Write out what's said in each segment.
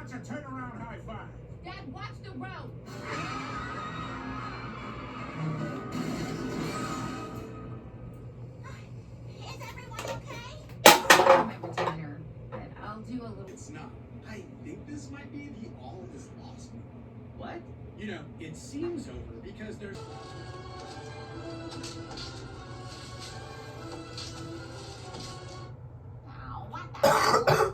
watch a turnaround high five? Dad, watch the road. Is everyone okay? My retainer. I'll do a little. It's not. I think this might be the all is lost movie. What? You know, it seems over because there's. Wow, what the?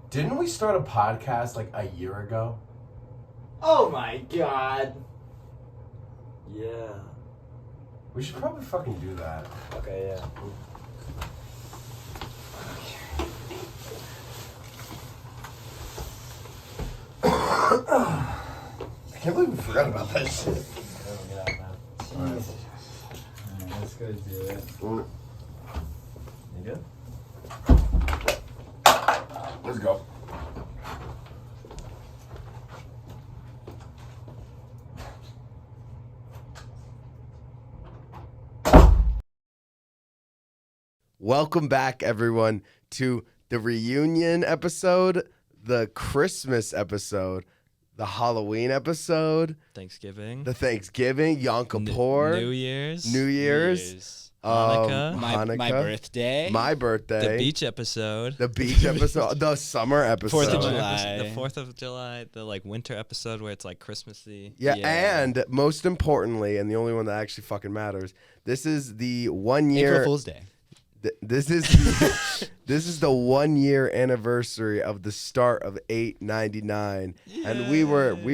Didn't we start a podcast like a year ago? Oh my god. Yeah. We should probably fucking do that. Okay, yeah. I can't believe we forgot about that shit. Get out now. Jesus. Alright, let's go do it. You You good? Let's go. Welcome back, everyone, to the reunion episode, the Christmas episode, the Halloween episode, Thanksgiving. the Thanksgiving, Yom Kippur, New Year's. New Year's, Hanukkah. Hanukkah, My birthday. my birthday, The beach episode. the beach episode, the summer episode, 4th of Summer July. episode, the 4th of July, the like winter episode where it's like Christmassy. Yeah, Yeah. and most importantly, and the only one that actually fucking matters, this is the 1 year. April Fool's Day. This is this is the 1 year anniversary of the start of 899, and we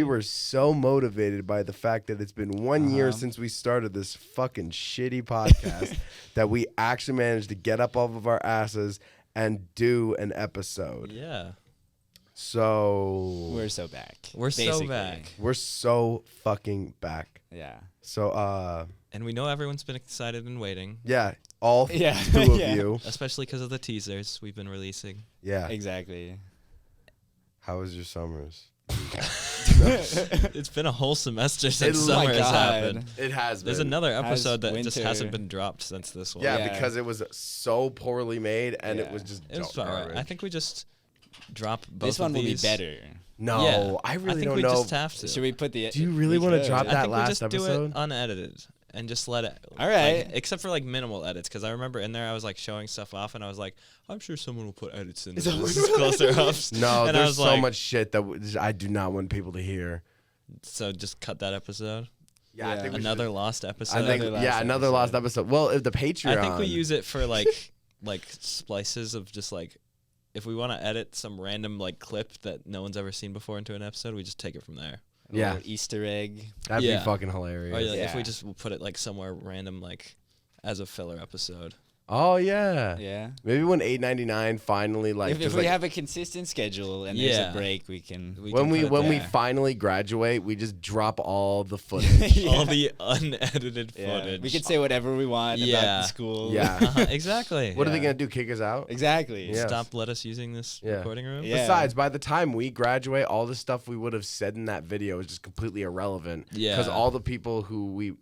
were so motivated by the fact that it's been 1 year since we started this fucking shitty podcast that we actually managed to get up off of our asses and do an episode. Yeah. So We're so back. We're so Basically. back. we're so fucking back. Yeah. So And we know everyone's been excited and waiting, yeah, all Yeah. two of Yeah. you. especially because of the teasers we've been releasing. Yeah. Exactly. How was your summers? It's been a whole semester since Oh my summer has God. happened. It has been. There's another How's episode that just winter? hasn't been dropped since this one. Yeah, Yeah. because it was so poorly made and it Yeah. was just It was garbage. alright. I think we just drop both This one of will be these. better. No, Yeah. I really think don't we know. just have to. Should we put the? Do you really we wanna could. drop I that think we last just do episode? it unedited and just let it. All right. like, except for like minimal edits, because I remember in there I was like showing stuff off, and I was like, I'm sure someone will put edits in this closer ups. No, and I there's was so like, much shit that I do not want people to hear. So just cut that episode. Yeah, I Yeah. think we Another should- lost episode. I think Another yeah, last another lost episode. Well, if the Patreon. I think we use it for like like splices of just like. If we want to edit some random like clip that no one's ever seen before into an episode, we just take it from there. A Yeah. little Easter egg. That'd Yeah. be fucking hilarious. Or like, if Yeah. we just put it like somewhere random, like as a filler episode. Oh yeah. Yeah. Maybe when 899 finally like If just, we like, have a consistent schedule and there's Yeah. a break, we can. We when can we put it when we there. finally graduate, we just drop all the footage. Yeah. all the unedited Yeah. footage. We can say whatever we want about Yeah. the school. Yeah. Exactly. What are they Yeah. gonna do? Kick us out? Exactly. Yeah. Stop. Let us using this Yeah. recording room. Yeah. Besides, by the time we graduate, all the stuff we would have said in that video is just completely irrelevant. Yeah. Because all the people who we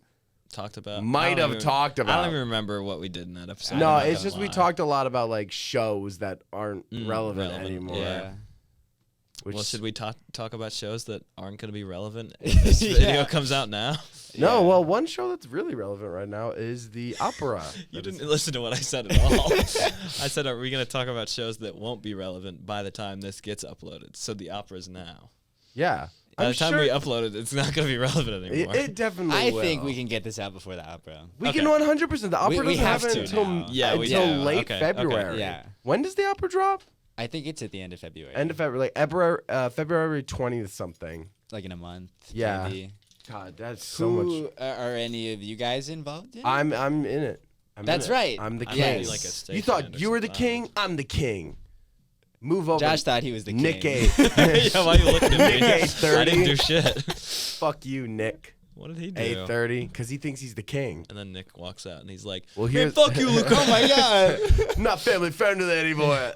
Talked about. might I don't have even- talked I about. don't even remember what we did in that episode. No, I'm not it's gonna just we lie. talked a lot about like shows that aren't relevant relevant, anymore. Yeah. Which, Well, should we talk about shows that aren't going to be relevant if this video Yeah. comes out now? No, Yeah. well, one show that's really relevant right now is the opera. You That is- didn't listen to what I said at all. I said, are we going to talk about shows that won't be relevant by the time this gets uploaded? So the opera's now. Yeah. By I'm the time sure we upload it, it's not going to be relevant anymore. it definitely I will. think we can get this out before the opera. We Okay. can 100%. The opera We doesn't have have it to until, now. Yeah, we until do. late Okay, okay. February. Yeah. When does the opera drop? I think it's at the end of February. End of February, like February 20th something. like in a month. Yeah. maybe. God, that's so Who much. are any of you guys involved in? I'm in it. That's right. I'm the I'm king. Yes. like a stage You thought hand or you were the something. king. I'm the king. Move over. Josh thought he was the Nick king. A. Yeah, why are you looking at me? Nick I A30. didn't do shit. Fuck you, Nick. What did he do? A30, because he thinks he's the king. And then Nick walks out and he's like, Well, "Man, here's fuck you, Luke." Oh my god. Not family friendly anymore.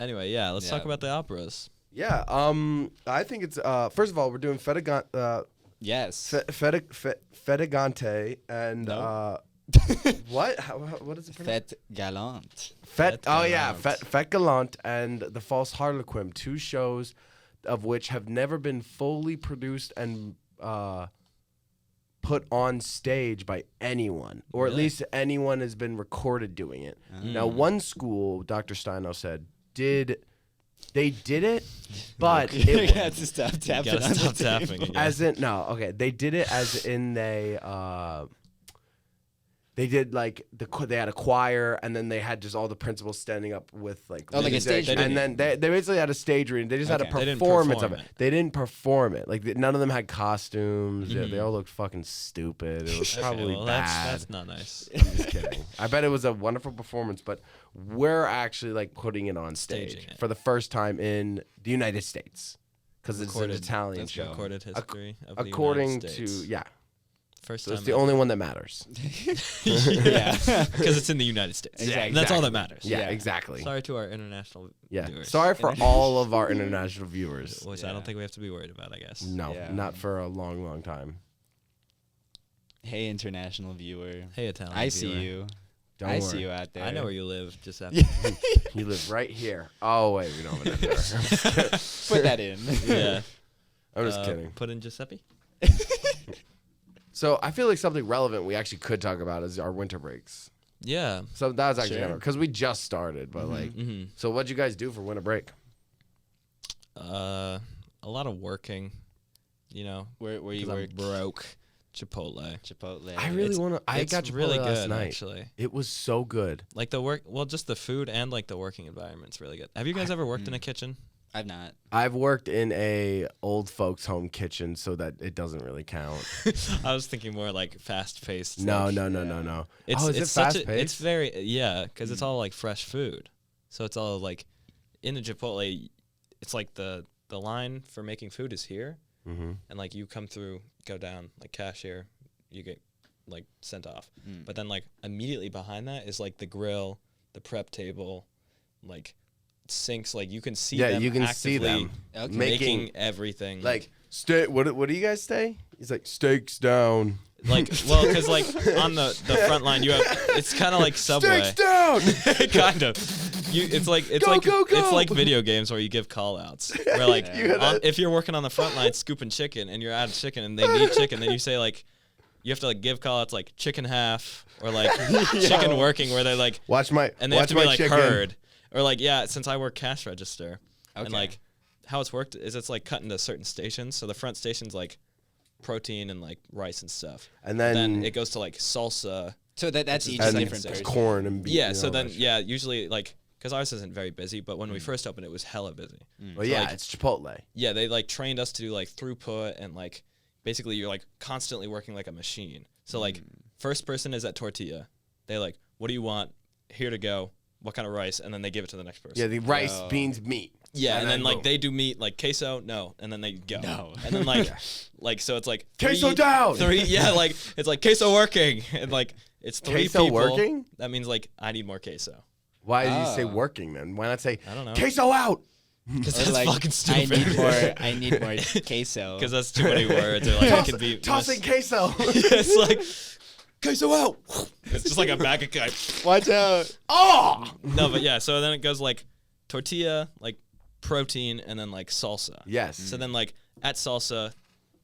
Anyway, yeah, let's talk Yeah. about the operas. Yeah. I think it's first of all we're doing Yes. Fetagante and No. what? What is it? Fête galante. Fête Gallant and The False Harlequin, 2 shows of which have never been fully produced and put on stage by anyone, or at Really? least anyone has been recorded doing it. Now, one school, Dr. Steino said, did it, but You it got to stop You tapping gotta on stop the tapping table. again. as in they did it as in they did like they had a choir, and then they had just all the principals standing up with like Oh, like a music, stage and reading. then they basically had a stage reading. They just had a Okay. They didn't performance of perform it. it. They didn't perform it. Like none of them had costumes. Yeah, they all looked fucking stupid. It was Okay, probably well, bad. that's not nice. I'm just kidding. I bet it was a wonderful performance, but we're actually like putting it on stage Staging it. for the first time in the United States because it's an Recorded- Italian let's show. go. Recorded history of the According United to States. First so time it's the only one that matters. Yeah. because it's in the United States. Exactly. And that's all that matters. Yeah, Yeah. exactly. Sorry to our international Yeah. viewers. Sorry for all of our international viewers. Which I Yeah. don't think we have to be worried about, I guess. No, Yeah. not for a long, long time. Hey, international viewer. Hey, Italian I see viewer. you. Don't I worry. see you out there. I know where you live, Giuseppe. You live right here. Oh wait, we don't have it. Put that in. Yeah. I'm just kidding. Put in Giuseppe. So I feel like something relevant we actually could talk about is our winter breaks. Yeah. So that was actually Sure. because we just started, but like, Mm-hmm. so what'd you guys do for winter break? A lot of working, you know. Where you 'cause I'm work? broke. Chipotle. Chipotle. I really want to. I It's got Chipotle really last good, night. actually. It was so good. Like the work, well, just the food and like the working environment's really good. Have you guys ever worked in a kitchen? I've not. I've worked in a old folks home kitchen, so that it doesn't really count. I was thinking more like fast paced. No. It's, Oh, is it it's such fast a, it's paced? very yeah, because it's all like fresh food. So it's all like in the Chipotle. It's like the line for making food is here, Mm-hmm. and like you come through, go down like cashier, you get like sent off. Mm. But then like immediately behind that is like the grill, the prep table, like sinks. Like you can see Yeah, them you can see actively them Okay. making everything like steak. What do you guys say? He's like steaks down. like well because like on the front line you have it's kind of like Subway. Steaks down. Kind of. It's like Go. it's like video games where you give call outs. Where like You gotta- if you're working on the front line scooping chicken and you're out of chicken and they need chicken, then you say like you have to like give call outs like chicken half or like chicken working where they're like Watch my and they have watch to be my like chicken. heard. Or like yeah, since I work cash register and Okay. like how it's worked is it's like cut into certain stations. So the front station's like protein and like rice and stuff. And Then then it goes to like salsa. So that's each and different person. corn and beef. Yeah, and so all then that shit. yeah, usually like because ours isn't very busy, but when we first opened, it was hella busy. Well, yeah, like- it's Chipotle. Yeah, they like trained us to do like throughput and like basically you're like constantly working like a machine. So like first person is at tortilla. They like, what do you want? Here to go. What kind of rice? And then they give it to the next person. Yeah, the rice, Oh. beans, meat. Yeah, and then like boom. they do meat like queso, no, and then they go. No. And then like so it's like Queso three- down! yeah, like it's like queso working and like it's three Queso people. working? That means like I need more queso. Why did you say Oh. working then? Why not say I don't know. queso out? Because Or that's like, fucking stupid. I need more queso. Because that's too many words. Or like it could be Tossing queso. it's like queso out. It's just like a bag of Watch out. Oh! no, but yeah. So then it goes like tortilla, like protein, and then like salsa. Yes. So then like at salsa,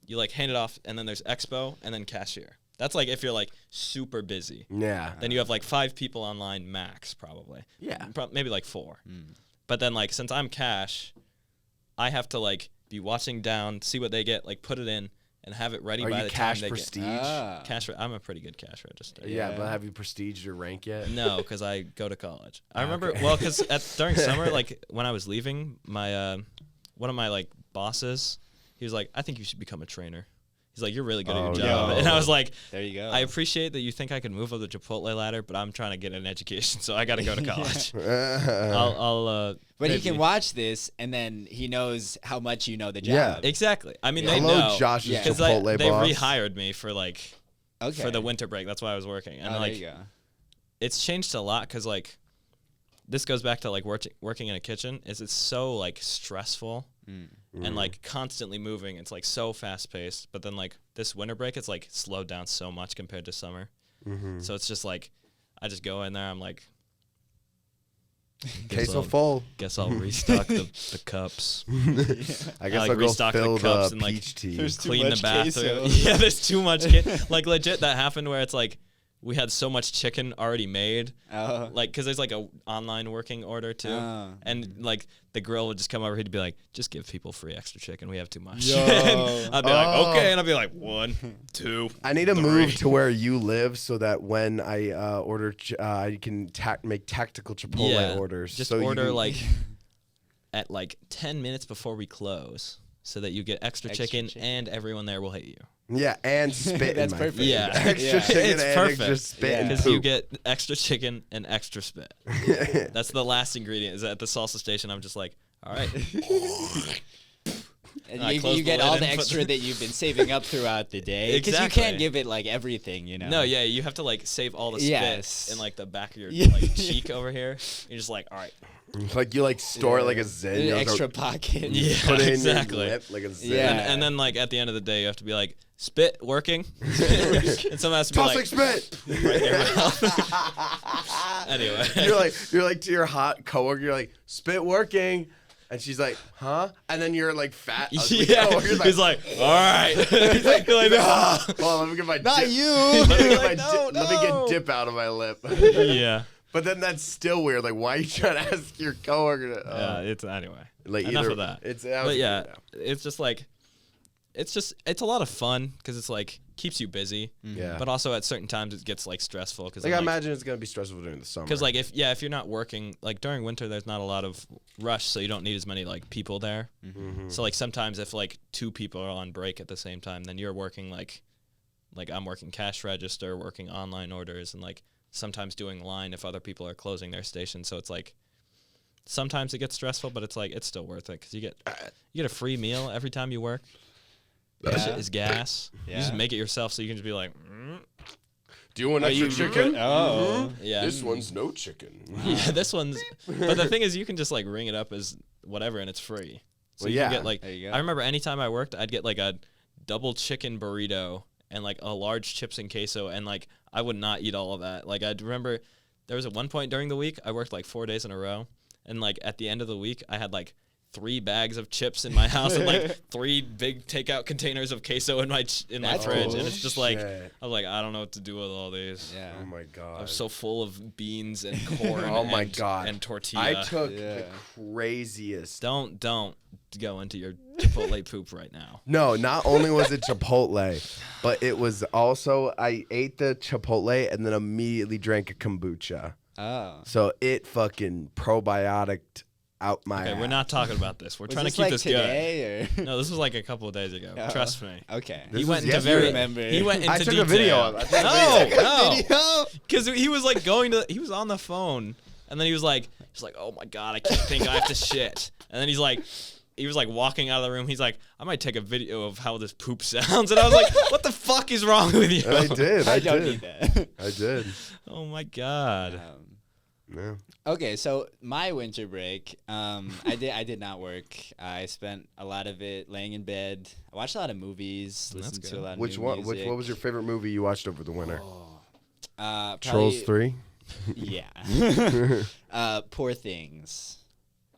you like hand it off, and then there's expo, and then cashier. That's like if you're like super busy. Yeah. Then you have like 5 people online max probably. Yeah. Maybe like 4. But then like since I'm cash, I have to like be watching down, see what they get, like put it in, and have it ready Are by you the cash time they prestige? Ah. get I'm a pretty good cash register. Yeah, Yeah. but have you prestiged your rank yet? No, because I go to college. I remember Okay. well, because during summer, like when I was leaving, my one of my like bosses, he was like, "I think you should become a trainer." He's like, "You're really good at your Oh, job," no. and I was like, There you go. "I appreciate that you think I can move up the Chipotle ladder, but I'm trying to get an education, so I got to go to college." I'll But he maybe- can watch this, and then he knows how much you know the job. Yeah. exactly. I mean, they Hello, know Josh's Yeah. because Chipotle they boss. rehired me for like Okay. for the winter break. That's why I was working, and Oh, like there you go. it's changed a lot because like this goes back to like working in a kitchen. It's so like stressful and like constantly moving. It's like so fast paced. But then like this winter break, it's like slowed down so much compared to summer. So it's just like I just go in there. I'm like, Queso full. Guess I'll restock the cups. I guess like I'll go restock the fill cups the and, like, peach tea. There's too Clean the much bathroom. queso. Yeah, there's too much. Like legit, that happened where it's like we had so much chicken already made. Like, because there's like a online working order too, and like the grill would just come over. He'd be like, "Just give people free extra chicken. We have too much." Yo. And I'd be like, "Okay," and I'd be like, 1, 2. I need to 3. move to where you live so that when I order, I can make tactical Chipotle orders. Just so you order can- like at like 10 minutes before we close, so that you get extra chicken and everyone there will hate you. Yeah, and spit That's in my perfect. food. Yeah. Extra Yeah. chicken It's and perfect. extra spit and Because poop. you get extra chicken and extra spit. That's the last ingredient. Is at the salsa station. I'm just like, all right. And I you, close you the get lid all and the put extra that you've been saving up throughout the day. Because Exactly. you can't give it like everything, you know. No, yeah, you have to like save all the spit Yes. in like the back of your Yeah. like cheek over here. You're just like, all right. Like you like store it like a Zen. You An like, extra pocket. Yeah, put it in exactly. your lip like a Zen. Yeah. And then like at the end of the day, you have to be like, spit working, and someone has to be Toxic like, spit. right in your mouth. Anyway, you're like to your hot coworker. You're like spit working, and she's like, huh? And then you're like fat. ugly yeah, coworker's he's like, all right. He's like, "No." hold on, let me get my Not dip. you. Let me get, Like, my no, let me get no. dip out of my lip. Yeah. But then that's still weird. Like, why are you trying to ask your coworker to? Yeah, it's anyway. like Enough either, of that. It's But yeah, it's just like, it's a lot of fun because it's like keeps you busy. Yeah. But also at certain times it gets like stressful because like I imagine it's gonna be stressful during the summer. because like if you're not working like during winter there's not a lot of rush so you don't need as many like people there. So like sometimes if like 2 people are on break at the same time then you're working like I'm working cash register, working online orders, and like sometimes doing line if other people are closing their station. So it's like sometimes it gets stressful, but it's like it's still worth it because you get a free meal every time you work. That Yeah. shit is gas. You just Yeah. make it yourself, so you can just be like, do you want extra chicken? Oh. yeah, This one's no chicken. yeah, this one's. But the thing is, you can just like ring it up as whatever, and it's free. So Well, you can yeah. get like. There you go. I remember anytime I worked, I'd get like a double chicken burrito and like a large chips and queso, and like I would not eat all of that. Like I'd remember there was at one point during the week I worked like 4 days in a row, and like at the end of the week I had like 3 bags of chips in my house and like 3 big takeout containers of queso in my That's fridge, cool. and it's just like Shit. I'm like I don't know what to do with all these. Yeah. Oh my god. I'm so full of beans and corn. Oh my and, God. And tortilla. I took Yeah. the craziest. Don't go into your Chipotle poop right now. No, not only was it Chipotle, but it was also I ate the Chipotle and then immediately drank a kombucha. Oh. So it fucking probioticed out my. Okay, we're ass. not talking about this. We're Was trying to this keep like this today good. No, this was like a couple of days ago. Oh. Trust me. Okay. This He was went into yesterday. very. Remember. He went into I took detail. a video of it. I took a No, because he was like he was on the phone, and then he was like, oh my god, I can't think, I have to shit, and then he was like walking out of the room. He's like, I might take a video of how this poop sounds, and I was like, what the fuck is wrong with you? And I did. I don't did. need that. I did. Oh my god. Yeah. Okay, so my winter break, I did not work. I spent a lot of it laying in bed. I watched a lot of movies, That's listened to good. a lot of Which new one? music. What was your favorite movie you watched over the winter? probably- Trolls 3. Yeah. Poor Things,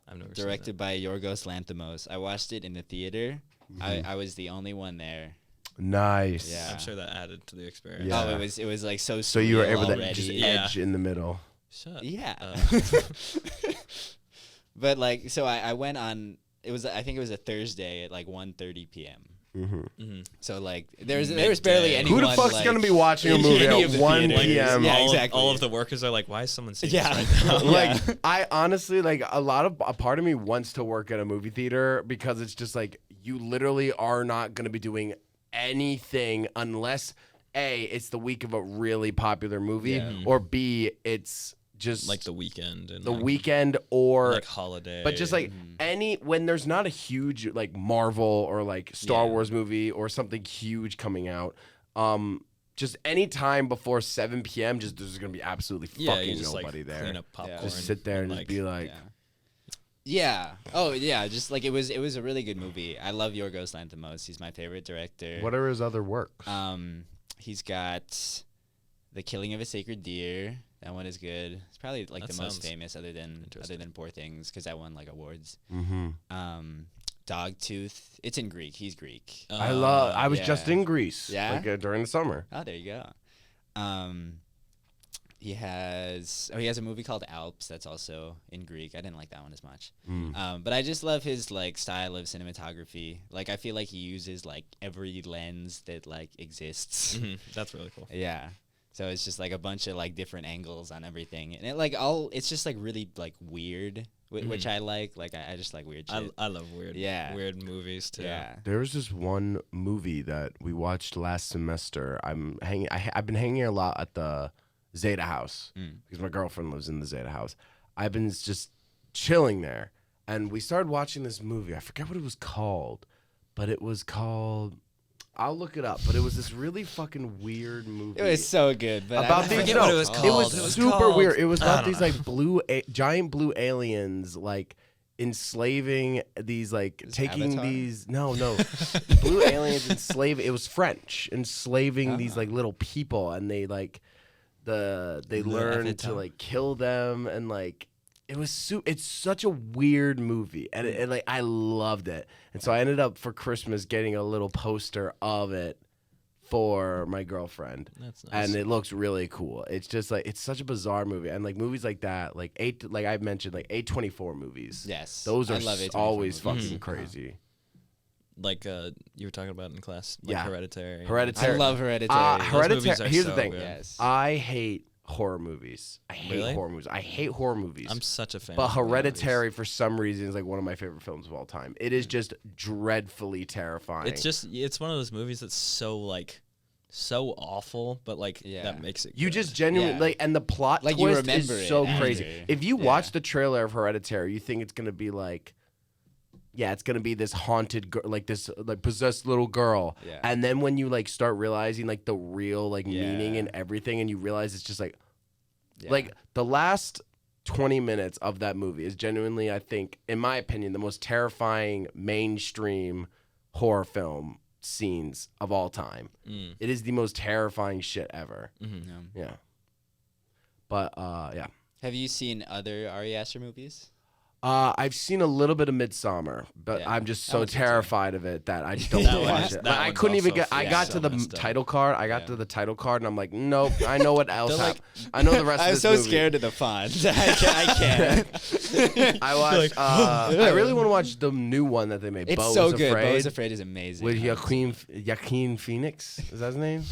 I've never directed by Yorgos Lanthimos. I watched it in the theater. I was the only one there. Nice. Yeah. seen that. I'm sure that added to the experience. Yeah. Oh, it was like so. So you were surreal able to already. just Yeah. edge in the middle. Shut Yeah. up. But like, so I went on. I think it was a Thursday at like 1:30 p.m. Mhm. So like, there was barely Midday. anyone. Who the fuck's like, gonna be watching a in movie any at of the 1 theaters. p.m.? Yeah, all exactly. Of the workers are like, why is someone seeing Yeah. this right now? Like Yeah. I honestly like a part of me wants to work at a movie theater because it's just like you literally are not going to be doing anything unless A, it's the week of a really popular movie, Yeah. or B, it's just like the weekend and the like, weekend or like holiday. but just like when there's not a huge like Marvel or like Star Yeah. Wars movie or something huge coming out, just any time before 7 p.m. Just there's gonna be absolutely Yeah, fucking you just nobody like there. clean up popcorn. Just sit there and just be like, Yeah. Oh yeah. Just like it was a really good movie. I love Yorgos Lanthimos. He's my favorite director. what are his other works? He's got The Killing of a Sacred Deer. That one is good. It's probably like That the most sounds famous other than interesting. Poor Things because that won like awards. Mm-hmm. Dogtooth. It's in Greek. He's Greek. I was just in Greece. Yeah? Like during the summer. Oh, there you go. He has a movie called Alps that's also in Greek. I didn't like that one as much. But I just love his like style of cinematography. Like I feel like he uses like every lens that like exists. That's really cool. Yeah. So it's just like a bunch of like different angles on everything. And it's just like really like weird, which I like. Like I just like weird shit. I love weird movies too. Yeah. There was this one movie that we watched last semester. I've been hanging a lot at the Zeta House because my girlfriend lives in the Zeta House. I've been just chilling there, and we started watching this movie. I forget what it was called, but it was called. I'll look it up, but it was this really fucking weird movie. It was so good, but about I these. forget No, what it was called. It was super called- weird. It was I about don't these like giant blue aliens, like enslaving these, like taking Avatar? these. No, blue aliens enslaving. It was French enslaving these like little people, and they like they learned to Avatar. like kill them, and like it was it's such a weird movie, and it like I loved it, and so I ended up for Christmas getting a little poster of it for my girlfriend. That's nice. And it looks really cool. It's just like it's such a bizarre movie, and like movies like that, like I mentioned, like A24 movies. Yes. Those I are love A24 always movies. fucking crazy. Like you were talking about in class, like Yeah. Hereditary. Hereditary. I love Hereditary. movies Hereditary. are Here's the so thing. good. Yes. I hate horror movies. I hate Really? horror movies. I hate horror movies. I'm such a fan. But of horror Hereditary, movies. for some reason, is like one of my favorite films of all time. It is just dreadfully terrifying. It's one of those movies that's so awful, but like Yeah. that makes it. You good. just genuinely Yeah. like, and the plot Like, you twist remember is it so after. crazy. If you Yeah. watch the trailer of Hereditary, you think it's gonna be like, yeah, it's gonna be this haunted, like this like possessed little girl. Yeah. And then when you like start realizing like the real like meaning Yeah. and everything, and you realize it's just like, Yeah. like the last 20 minutes of that movie is genuinely, I think, in my opinion, the most terrifying mainstream horror film scenes of all time. It is the most terrifying shit ever. Yeah. Yeah. But yeah. Have you seen other Ari Aster movies? I've seen a little bit of Midsummer, but Yeah, I'm just that so one's good too. terrified of it that I just don't That want to one watch is- it. that Like, I one's couldn't even also get. I got so to the messed up. title card. I got Yeah. to the title card, and I'm like, nope. I know what else. They're like- I know the rest of I'm this so movie. scared of the font. I can't. I watched. I really want to watch the new one that they made. It's Bo so is good. Afraid, Bo is Afraid is amazing. with Joaquin Phoenix. Is that his name?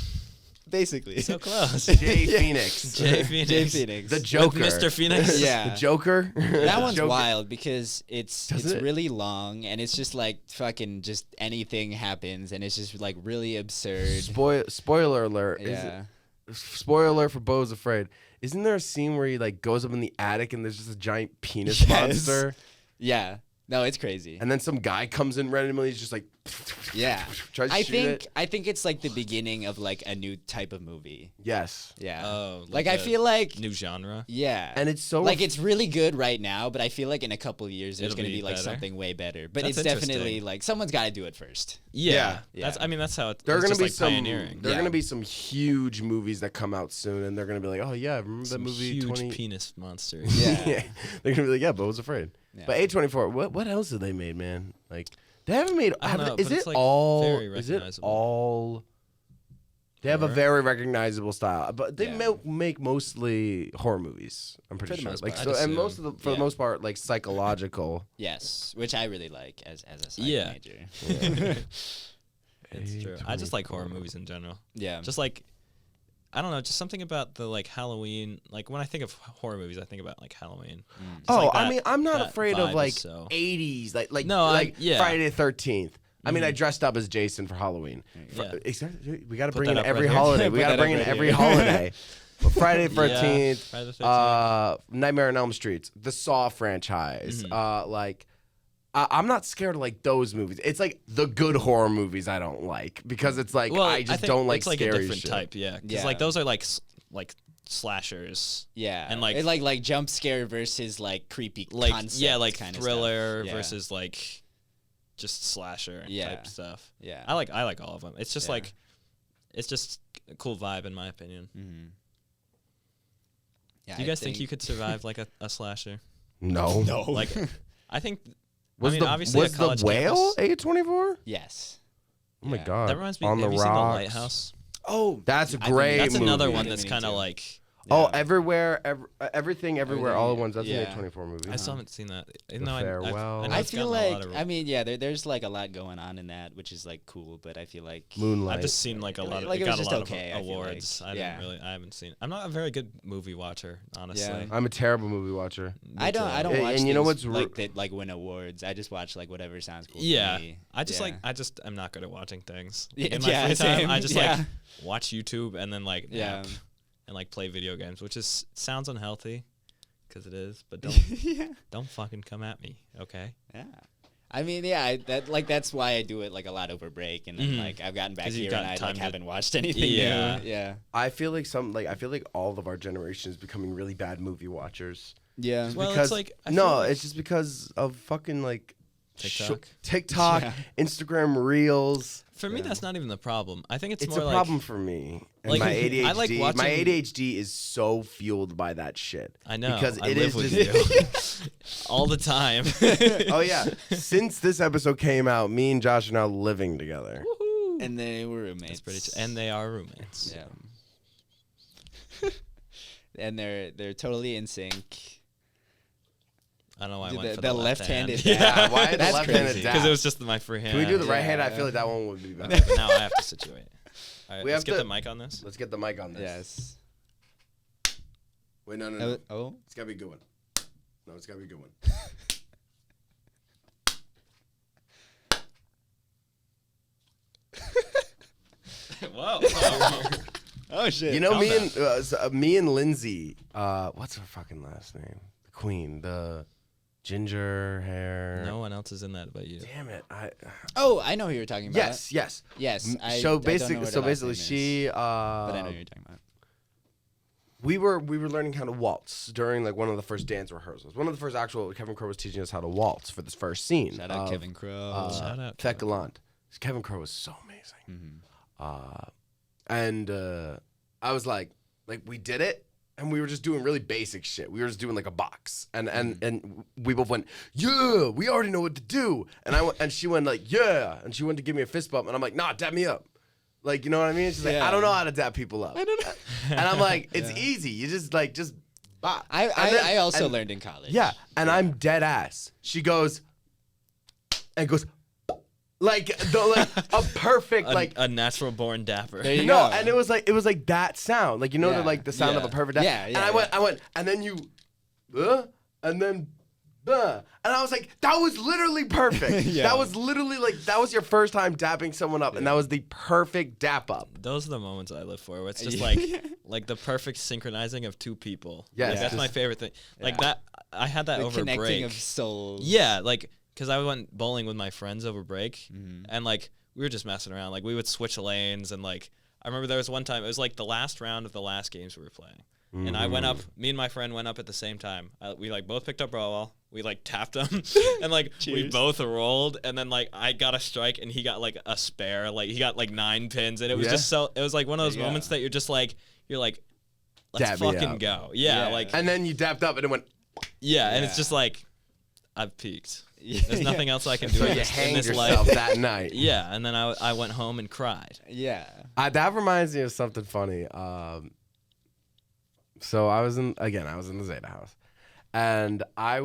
Basically. so close. Jay Phoenix. Jay Phoenix. Jay Phoenix. The With Joker. Mr. Phoenix. Yeah. The Joker. That one's Joker. wild because it's Does it? really long and it's just like fucking just anything happens and it's just like really absurd. Spoiler alert. Yeah. Spoiler alert for Bo's Afraid. Isn't there a scene where he like goes up in the attic and there's just a giant penis Yes. monster, Yeah. No, it's crazy. and then some guy comes in randomly, he's just like, Yeah. tries to I shoot think it. I think it's like the beginning of like a new type of movie. Yes, Yeah. Oh, like I a feel like new genre. yeah. and it's so like it's really good right now, but I feel like in a couple of years there's It'll going to be be like better. something way better. But That's it's definitely interesting. like someone's got to do it first. Yeah. Yeah. That's how it's. there are it's gonna just be like some pioneering. there are Yeah. gonna be some huge movies that come out soon, and they're gonna be like, oh yeah, remember that Some movie huge 20? penis monster. Yeah. They're gonna be like, yeah, Bo was Afraid. Yeah. But A24, what else have they made, man? Like they haven't made. I don't know, is but it's, it like, all? very Is it recognizable. all? They have a Horror? very recognizable style, but they Yeah. make mostly horror movies. I'm pretty For the sure. most Like part. so, I'd and most of assume. the for the Yeah. most part, like psychological. Yes, which I really like as a psych Yeah. major. It's true. I just like horror movies in general. Yeah. Just like, I don't know, just something about the like Halloween. Like when I think of horror movies, I think about like Halloween. Just, Oh, like, I that- mean, I'm not that afraid vibe of is like so- 80s, like No, yeah. Friday the 13th. I mean, I Mhm. dressed up as Jason for Halloween. Yeah. We got to Put bring that in up every right here. holiday. We Put got to that bring up in right every here. holiday. But Friday the Yeah, 13th, Friday the 13th. Nightmare on Elm Street, the Saw franchise, Mhm. like I'm not scared of like those movies. It's like the good horror movies I don't like because it's like I just think don't like it's like scary a different shit. type, yeah. Because Yeah. like those are like slashers. Yeah, And, like- it's like jump scare versus like creepy Like concept like kind of thriller stuff. Yeah. versus like just slasher Yeah. type stuff. Yeah. I like all of them. It's just Yeah. like it's just a cool vibe in my opinion. Mm-hmm. Yeah, Do you guys think you could survive like a slasher? No. Like I think Was obviously was a the college whale campus- A24? Yes. Oh my Yeah. god. That reminds me. On Have the you seen The rocks. Lighthouse? Oh, That's a I think great That's movie. another I've one been that's meaning kind of to. like. Oh, Yeah. everywhere, everything, everywhere, all at once. That's Yeah. an A24 movie. I still haven't seen that. Even The though Farewell. know I it's feel gotten a like lot of- I mean, yeah, there's like a lot going on in that, which is like cool. But I feel like Moonlight. I've just seen like a lot of Like, it it got was a just lot okay, I of feel like. awards. I Yeah. haven't seen. I'm not a very good movie watcher, honestly. Yeah. I'm a terrible movie watcher. I don't And- watch and you know things what's like that like win awards. I just watch like whatever sounds cool. Yeah, to me. I just Yeah. I'm not good at watching things. Yeah, In my yeah, free time, same. I just Yeah. like watch YouTube and then like Yeah. nap and like play video games, which is sounds unhealthy, because it is. But yeah. don't fucking come at me, okay? Yeah. I mean, yeah, that's why I do it like a lot over break, and then Mhm. like I've gotten back 'Cause you've here and got I time like to- haven't watched anything Yeah. new. Yeah. I feel like all of our generation is becoming really bad movie watchers. Yeah. Well, because, it's like I no, feel like- it's just because of fucking like TikTok? TikTok, Yeah. Instagram Reels. For me, that's not even the problem. I think it's It's more a like problem for me. And like, my I ADHD. like My watching- ADHD is so fueled by that shit. I know because I it live is with just. you all the time. Oh yeah, since this episode came out, me and Josh are now living together. And they were roommates. That's pretty. And they are roommates. Yeah. And they're totally in sync. I don't know why I Dude, went the- for the the left-handed hand. dab. Why the That's left-handed crazy. dab? Because it was just my free hand. Can we do the right Yeah. hand? I feel like that one would be better. Okay, but now I have to situate. All right, We let's have get to- the mic on this. Let's get the mic on this. Yes. Wait, no. Oh. It's gotta be a good one. No, it's gotta be a good one. Whoa. Oh shit. You know, Calm me and Lindsay. What's her fucking last name? The Queen, the ginger hair. No one else is in that but you. Damn it! Oh, I know who you're talking about. Yes. Yes. I So don't know basically, what her last name is, she. But I know who you're talking about. We were learning how to waltz during like one of the first dance rehearsals. One of the first actual Kevin Crowe was teaching us how to waltz for this first scene. Shout out of, Kevin Crowe. Shout out Fête Kevin. Galante. Kevin Crowe was so amazing. Mhm. And I was like we did it, and we were just doing really basic shit. We were just doing like a box, and we both went, yeah, we already know what to do. And I went, and she went like, yeah, and she went to give me a fist bump, and I'm like, nah, dap me up. Like, you know what I mean? She's like, Yeah. I don't know how to dap people up. I don't know. And I'm like, it's easy. You just bop. And then- I also and- learned in college. Yeah, and I'm dead ass. She goes, and goes, like a perfect A natural born dapper. There you no, go. and it was like that sound, like you know, Yeah, the sound of yeah. a perfect dap. Yeah, And yeah, I went, and then you, and then, and I was like, that was literally perfect. Yeah. That was literally that was your first time dapping someone up, and that was the perfect dap up. Those are the moments I live for, where it's just Yeah. like the perfect synchronizing of two people. Yes, Like, that's my just- favorite thing. Like Yeah. that, I had that The over connecting break. of souls. Yeah, like because I went bowling with my friends over break, Mm-hmm. and like we were just messing around. Like we would switch lanes, and like I remember there was one time it was like the last round of the last games we were playing, and I went up. Me and my friend went up at the same time. We like both picked up ball. We like tapped him, and like we Cheers. both rolled, and then like I got a strike, and he got like a spare. Like he got like 9 pins, and it was Yeah. just so. It was like one of those Yeah. moments that you're like, let's Dab me fucking up. go. Yeah, Yeah. like And then you dapped up, and it went. yeah, and it's Yeah. just like I've peaked. Yeah. There's nothing else I can do So in you this, in hanged this yourself life. that night. Yeah, and then I went home and cried. Yeah. That reminds me of something funny. So I was in the Zeta house, and I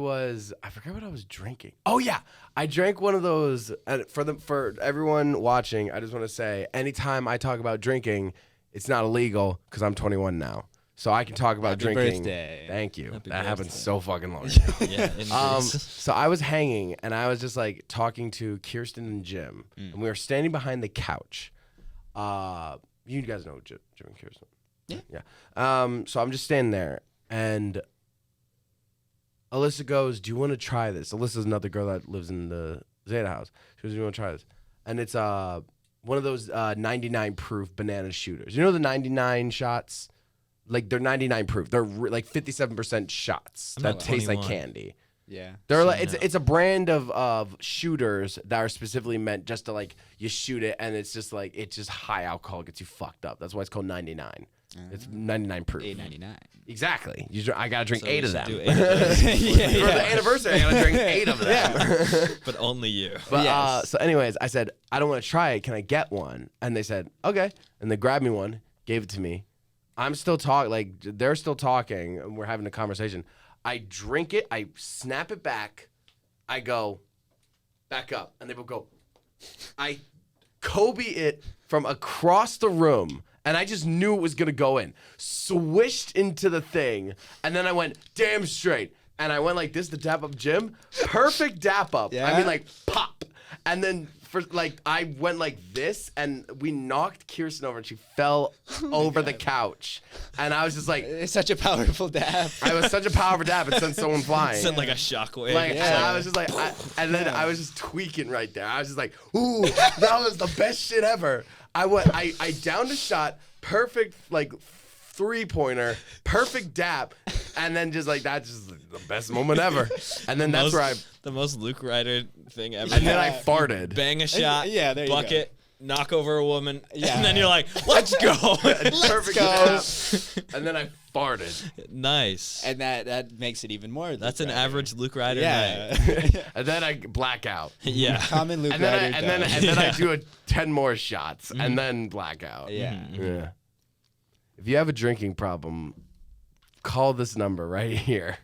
forget what I was drinking. Oh yeah, I drank one of those. And for everyone watching, I just want to say, anytime I talk about drinking, it's not illegal because I'm 21 now, so I can talk about Happy drinking. birthday. Thank you. Happy that happened birthday. so fucking long ago. Yeah, in Greece. So I was hanging, and I was just like talking to Kirsten and Jim, and we were standing behind the couch. You guys know Jim and Kirsten. Yeah. Yeah. So I'm just standing there, and Alyssa goes, "Do you want to try this?" Alyssa's another girl that lives in the Zeta house. She goes, "Do you want to try this?" And it's one of those 99 proof banana shooters. You know the 99 shots? Like they're 99 proof. They're like 57% shots I'm that not taste like 21. candy. Yeah. They're So like no. it's a brand of shooters that are specifically meant just to like you shoot it and it's just high alcohol, gets you fucked up. That's why it's called 99. It's 99 proof. $8.99. Exactly. I gotta drink So 8 we of should them. do 8 of those. For the anniversary, I gotta drink 8 of them. But only you. But Yes. so anyways, I said, I don't want to try it. Can I get one? And they said, okay. And they grabbed me one, gave it to me. I'm still talking, like they're still talking, and we're having a conversation. I drink it, I snap it back, I go, back up. And they both go, I Kobe it from across the room. And I just knew it was going to go in. Swished into the thing. And then I went, damn straight. And I went like this to dap up Jim. Perfect dap up. I Yeah? mean, like, pop. And then, I went like this. And we knocked Kirsten over. And she fell over the couch. And I was just like, It's such a powerful dab. I was such a powerful dap. It sent someone flying. Sent like a shockwave. Like, It's and like- I was just like, and then I was just tweaking right there. I was just like, ooh, that was the best shit ever. I downed a shot, perfect, like, 3-pointer, perfect dap, and then just like, that's just the best moment ever. And then that's where the most Luke Ryder thing ever. and then I farted. Bang a shot, Yeah, there you go. bucket, knock over a woman, Yeah. and then you're like, let's go. Perfect go. dap. And then I farted. Nice. And that makes it even more. That's Luke an Ryder. average Luke Ryder Yeah. night. And then I black out. Yeah. Common Luke And then Ryder. and then dab. I do 10 more shots and then black out. Yeah. Yeah. If you have a drinking problem, call this number right here.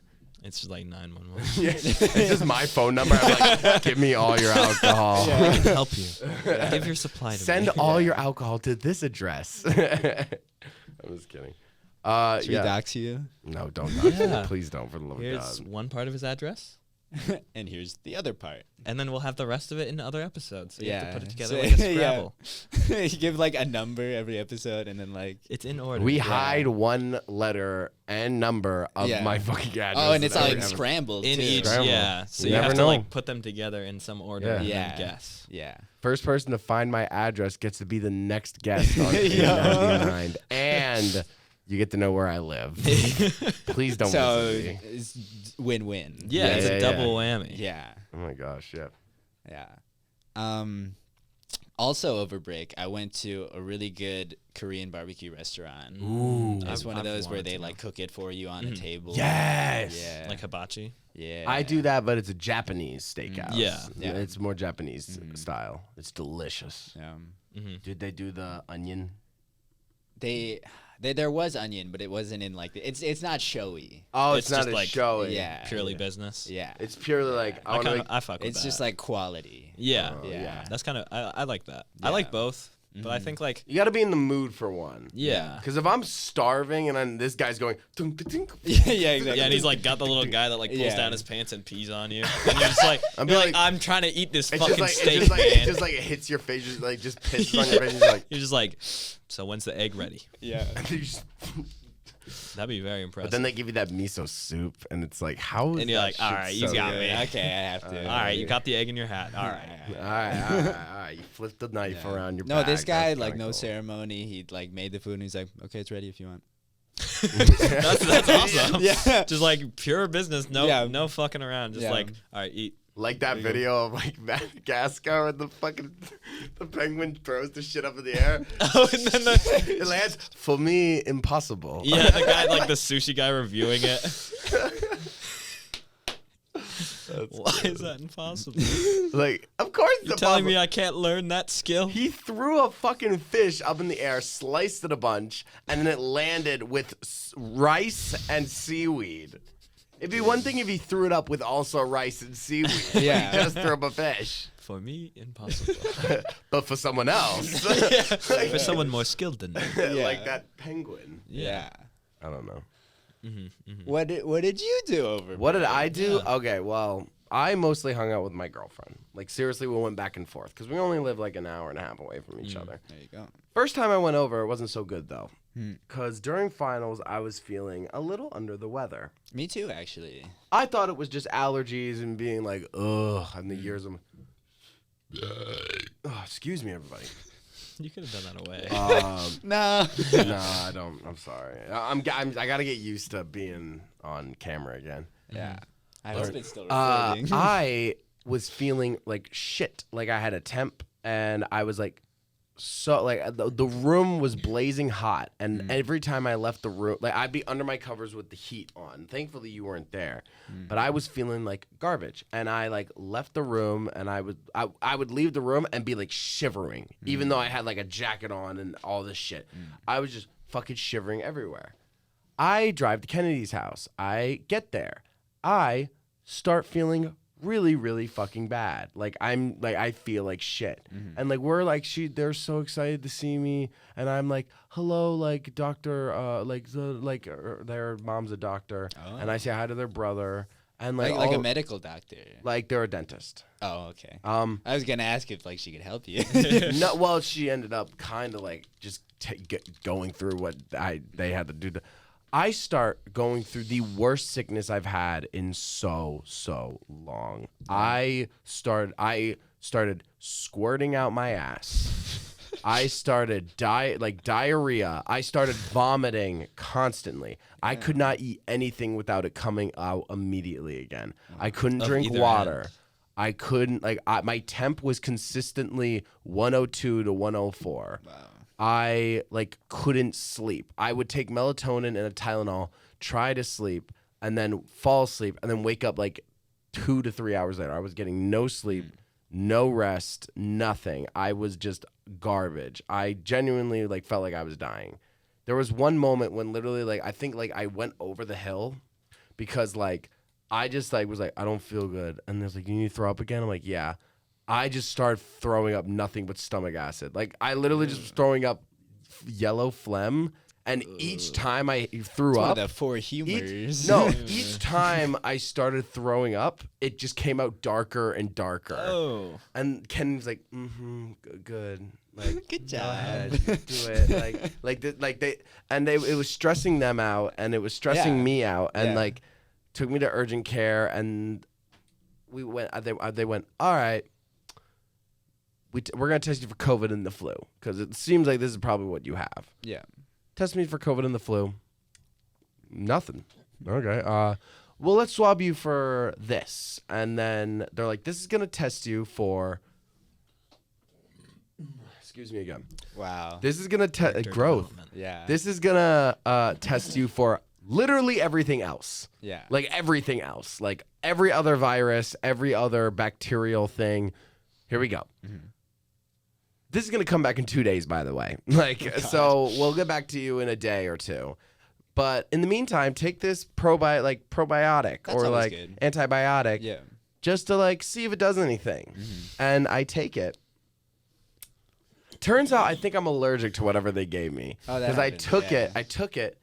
It's just like 911. It's just my phone number. I'm like, give me all your alcohol. I can help you. Give your supply to Send me. all your alcohol to this address. I'm just kidding. Should we Yeah. dox you? No, don't dox me. Yeah. Please don't, for the love of Here's God. one part of his address, And here's the other part. and then we'll have the rest of it in other episodes. So you have to put it together So- like a yeah. Scrabble. You give like a number every episode, and then like. It's in order. We hide one letter and number of Yeah. my fucking address. Oh, and it's in every like episode. scrambled in too. each, Scrabble. yeah. So You you have never to know. like put them together in some order Yeah. and Yeah. then guess. Yeah. First person to find my address gets to be the next guest on Yeah. 99, and you get to know where I live. Please don't So listen to me. it's win-win. Yeah, Yeah, it's yeah, a yeah. double whammy. Yeah. Oh my gosh, yeah. Yeah. Also over break, I went to a really good Korean barbecue restaurant. Ooh. It's one of I've those where wanted they to like cook it for you on a table. Yes. Yeah. Like hibachi. Yeah. I do that, but it's a Japanese steakhouse. Yeah. Yeah. It's more Japanese style. It's delicious. Yeah. Did they do the onion? There was onion, but it wasn't in like it's not showy. Oh, It's it's, not just a like- show. Yeah. Purely business. Yeah. It's purely like I want to. I fuck with It's that. just like quality. yeah. Yeah. That's kind of I like that. I Yeah. like both, but I think like You got to be in the mood for one. yeah. Because if I'm starving and then this guy's going, tunk, tunk, Yeah, exactly. Yeah, and he's like got the little guy that like pulls Yeah. down his pants and pees on you, and you're just like, I'm you're like- I'm trying to eat this it's fucking just like steak, it man. just like it hits your face, just like just pisses on your face. And you're like, You're just like, so when's the egg ready? Yeah. and you just- That'd be very but impressive. then they give you that miso soup, and it's like, how is And you're that like, shit all right, you so got good? me. Okay, I have to. All right, you got the egg in your hat. All right. All right. You flip the knife around your No, back. this guy That's like kinda no cool. ceremony. He like made the food and he's like, okay, it's ready if you want. That's awesome. Yeah. Just like pure business, no Yeah. no fucking around. Just Yeah. like, all right, eat. Like that video of like Madagascar when the penguin throws the shit up in the air. Oh, and then It lands. For me, impossible. yeah, the guy like the sushi guy reviewing it. Why is that impossible? Like, of course You're the telling Papa- me I can't learn that skill? He threw a fucking fish up in the air, sliced it a bunch, and then it landed with rice and seaweed. It'd be one thing if he threw it up with also rice and seaweed. Yeah. He just threw up a fish. For me, impossible. But for someone else, For someone more skilled than me. like that penguin. Yeah. I don't know. What did you do over? What did break? I do? Okay, well, I mostly hung out with my girlfriend. Like, seriously, we went back and forth because we only live like an hour and a half away from each other. There you go. First time I went over, it wasn't so good though. Because during finals, I was feeling a little under the weather. Me too, actually. I thought it was just allergies and being like, ugh, and the years of. Oh, excuse me, everybody. You could have done that away. No. No, I don't. I'm sorry. I gotta get used to being on camera again. Yeah. I hope it's still Uh, recording. I was feeling like shit. Like I had a temp, and I was like, so like the room was blazing hot, and every time I left the room, like I'd be under my covers with the heat on. Thankfully, you weren't there, but I was feeling like garbage, and I like left the room, and I would leave the room and be like shivering, even though I had like a jacket on and all this shit. I was just fucking shivering everywhere. I drive to Kennedy's house. I get there. I start feeling really, really fucking bad. Like I feel like shit. And like we're like they're so excited to see me, and I'm like, hello, like doctor, their mom's a doctor, and I say hi to their brother, and like a medical doctor. like they're a dentist. Oh, okay. I was gonna ask if like she could help you. No, well, she ended up kind of like just going through what they had to do. I start going through the worst sickness I've had in so long. I started squirting out my ass. I started diarrhea. I started vomiting constantly. I could not eat anything without it coming out immediately again. I couldn't Of drink either water. end. I couldn't my temp was consistently 102 to 104. Wow. I like couldn't sleep. I would take melatonin and a Tylenol, try to sleep, and then fall asleep, and then wake up like 2 to 3 hours later. I was getting no sleep, no rest, nothing. I was just garbage. I genuinely like felt like I was dying. There was one moment when literally like I think like I went over the hill because like I just like was like I don't feel good, and there's like you need to throw up again. I'm like yeah. I just started throwing up nothing but stomach acid. Like I literally just was throwing up yellow phlegm, and each time I threw One up, of the four humors. each time I started throwing up, it just came out darker and darker. Oh. And Ken's like, good. Like, Good go job. ahead, do it. It was stressing them out, and it was stressing me out, and like took me to urgent care, and we went. They went, all right. We're going to test you for COVID and the flu because it seems like this is probably what you have. Yeah. Test me for COVID and the flu. Nothing. Okay. Well, let's swab you for this. And then they're like, this is going to test you for. Excuse me again. Wow. This is going to test growth. development. Yeah. This is going to test you for literally everything else. Yeah. Like everything else. Like every other virus, every other bacterial thing. Here we go. This is going to come back in 2 days, by the way. So we'll get back to you in a day or two. But in the meantime, take this probiotic That's or always like good. antibiotic Yeah. just to like see if it does anything. And I take it. Turns out I think I'm allergic to whatever they gave me. Oh, that Because I happens, took it,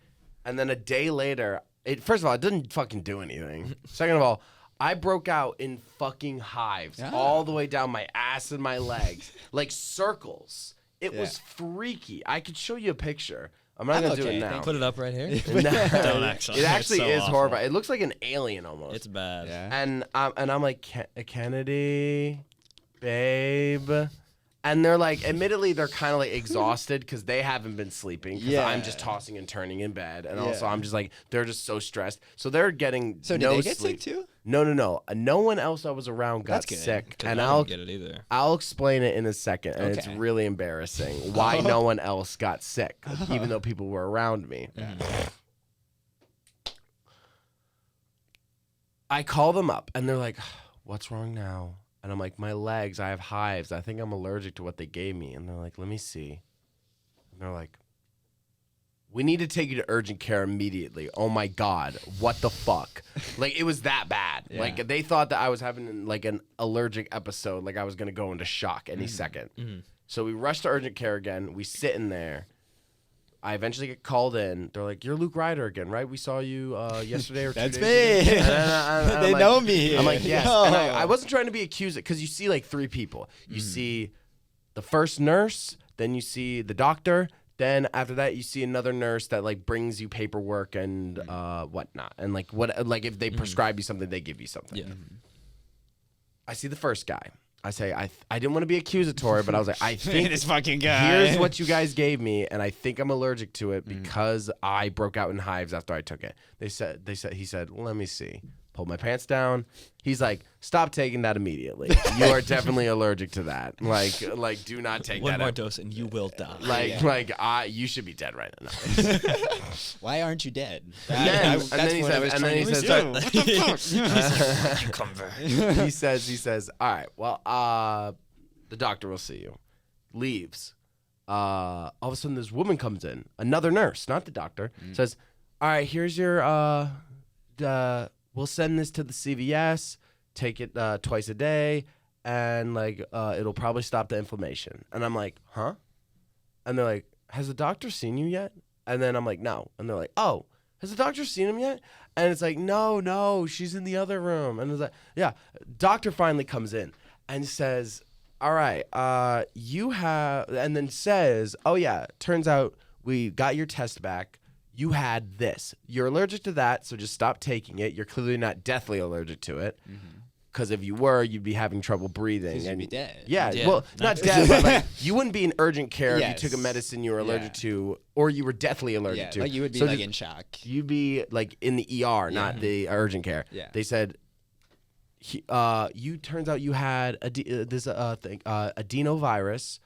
and then a day later, first of all, it didn't fucking do anything. Second of all, I broke out in fucking hives all the way down my ass and my legs, like circles. It was freaky. I could show you a picture. I'm not going to do it okay, now. Put it up right here. No, Don't actually. It It's actually so is awful. horrible. It looks like an alien almost. It's bad. Yeah. And I'm like, Kennedy, babe. And they're like, admittedly, they're kind of like exhausted because they haven't been sleeping. Because I'm just tossing and turning in bed. And also, I'm just like, they're just so stressed. So they're getting So no did they get sleep. sick too? No. No one else I was around got That's good, sick. 'Cause And I didn't get it either. I'll explain it in a second. And it's Okay. really embarrassing why no one else got sick, even though people were around me. I call them up and they're like, what's wrong now? And I'm like, my legs, I have hives. I think I'm allergic to what they gave me. And they're like, let me see. And they're like, we need to take you to urgent care immediately. Oh my God, what the fuck? Like, it was that bad. Yeah. Like, they thought that I was having like an allergic episode. Like, I was going to go into shock any second. So we rush to urgent care again. We sit in there. I eventually get called in. They're like, you're Luke Ryder again, right? We saw you yesterday or 2 That's days me. ago. And I'm They like- know me. I'm like, yes. Yo. And I wasn't trying to be accused because you see like three people. You see the first nurse, then you see the doctor, Then after that, you see another nurse that like brings you paperwork and whatnot, and like if they prescribe you something, they give you something. Yeah. I see the first guy. I say I didn't want to be accusatory, but I was like, I think this fucking guy. here's what you guys gave me, and I think I'm allergic to it because I broke out in hives after I took it. He said, let me see. Pulled my pants down. He's like, stop taking that immediately. You are definitely allergic to that. Like, do not take One that. more dose and you will die. You should be dead right now. Why aren't you dead? And then he says, What the fuck? he says, all right, well, the doctor will see you. Leaves. All of a sudden, this woman comes in, another nurse, not the doctor, says, all right, here's your, we'll send this to the CVS, take it twice a day, and it'll probably stop the inflammation. And I'm like, huh? And they're like, has the doctor seen you yet? And then I'm like, no. And they're like, oh, has the doctor seen him yet? And it's like, no, she's in the other room. And it's like, yeah. Doctor finally comes in and says, all right, you have, and then says, oh yeah, turns out we got your test back. You had this. You're allergic to that, so just stop taking it. You're clearly not deathly allergic to it. Because if you were, you'd be having trouble breathing. Because you'd be dead. Yeah, Yeah. well, not dead, but like, you wouldn't be in urgent care if Yes. you took a medicine you were allergic Yeah. to, or you were deathly allergic Yeah, to. like you would be So like just- in shock. You'd be like in the ER, not the urgent care. Yeah. They said, turns out you had adenovirus,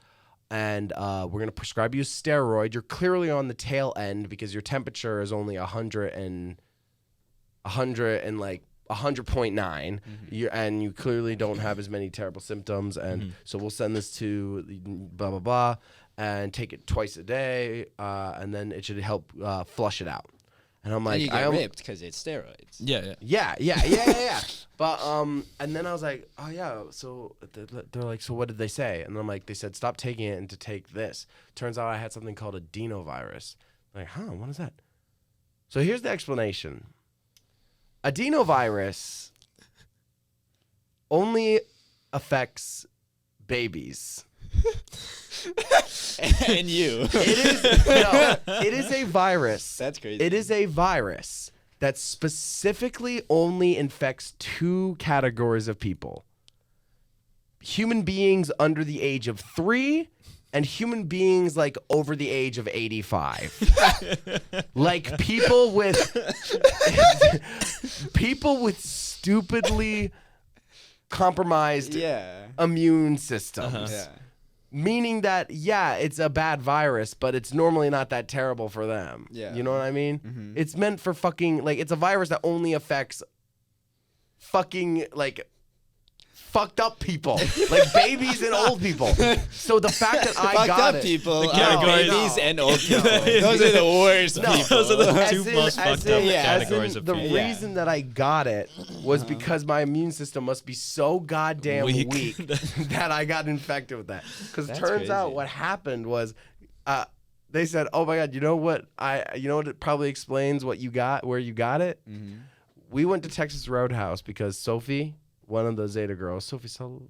and we're gonna prescribe you a steroid. You're clearly on the tail end because your temperature is only 100.9. And you clearly don't have as many terrible symptoms, and so we'll send this to blah blah blah, and take it twice a day, and then it should help flush it out. And I'm like, And you get ripped because it's steroids. Yeah. Yeah. But and then I was like, oh yeah. So they're like, so what did they say? And I'm like, they said stop taking it and to take this. Turns out I had something called adenovirus. I'm like, huh? What is that? So here's the explanation. Adenovirus only affects babies. And you. It is a virus. That's crazy. It is a virus that specifically only infects two categories of people: human beings under the age of 3 and human beings like over the age of 85. Like people with stupidly compromised immune systems. Yeah. Meaning that, yeah, it's a bad virus, but it's normally not that terrible for them. Yeah. You know what I mean? It's meant for fucking, like, it's a virus that only affects fucking, like, fucked up people. Like, babies and old people. So the fact that I Fucked got up it. people are categories- babies and old people. Those are the worst people. Those are the As two in- most as fucked in- up as categories in of the people. reason that I got it was because my immune system must be so goddamn Weak. weak that I got infected with that. Because That's turns out crazy. what happened was, they said, "Oh my god, you know what? It probably explains what you got, where you got it." We went to Texas Roadhouse because Sophie, one of the Zeta girls, Sophie Sullivan.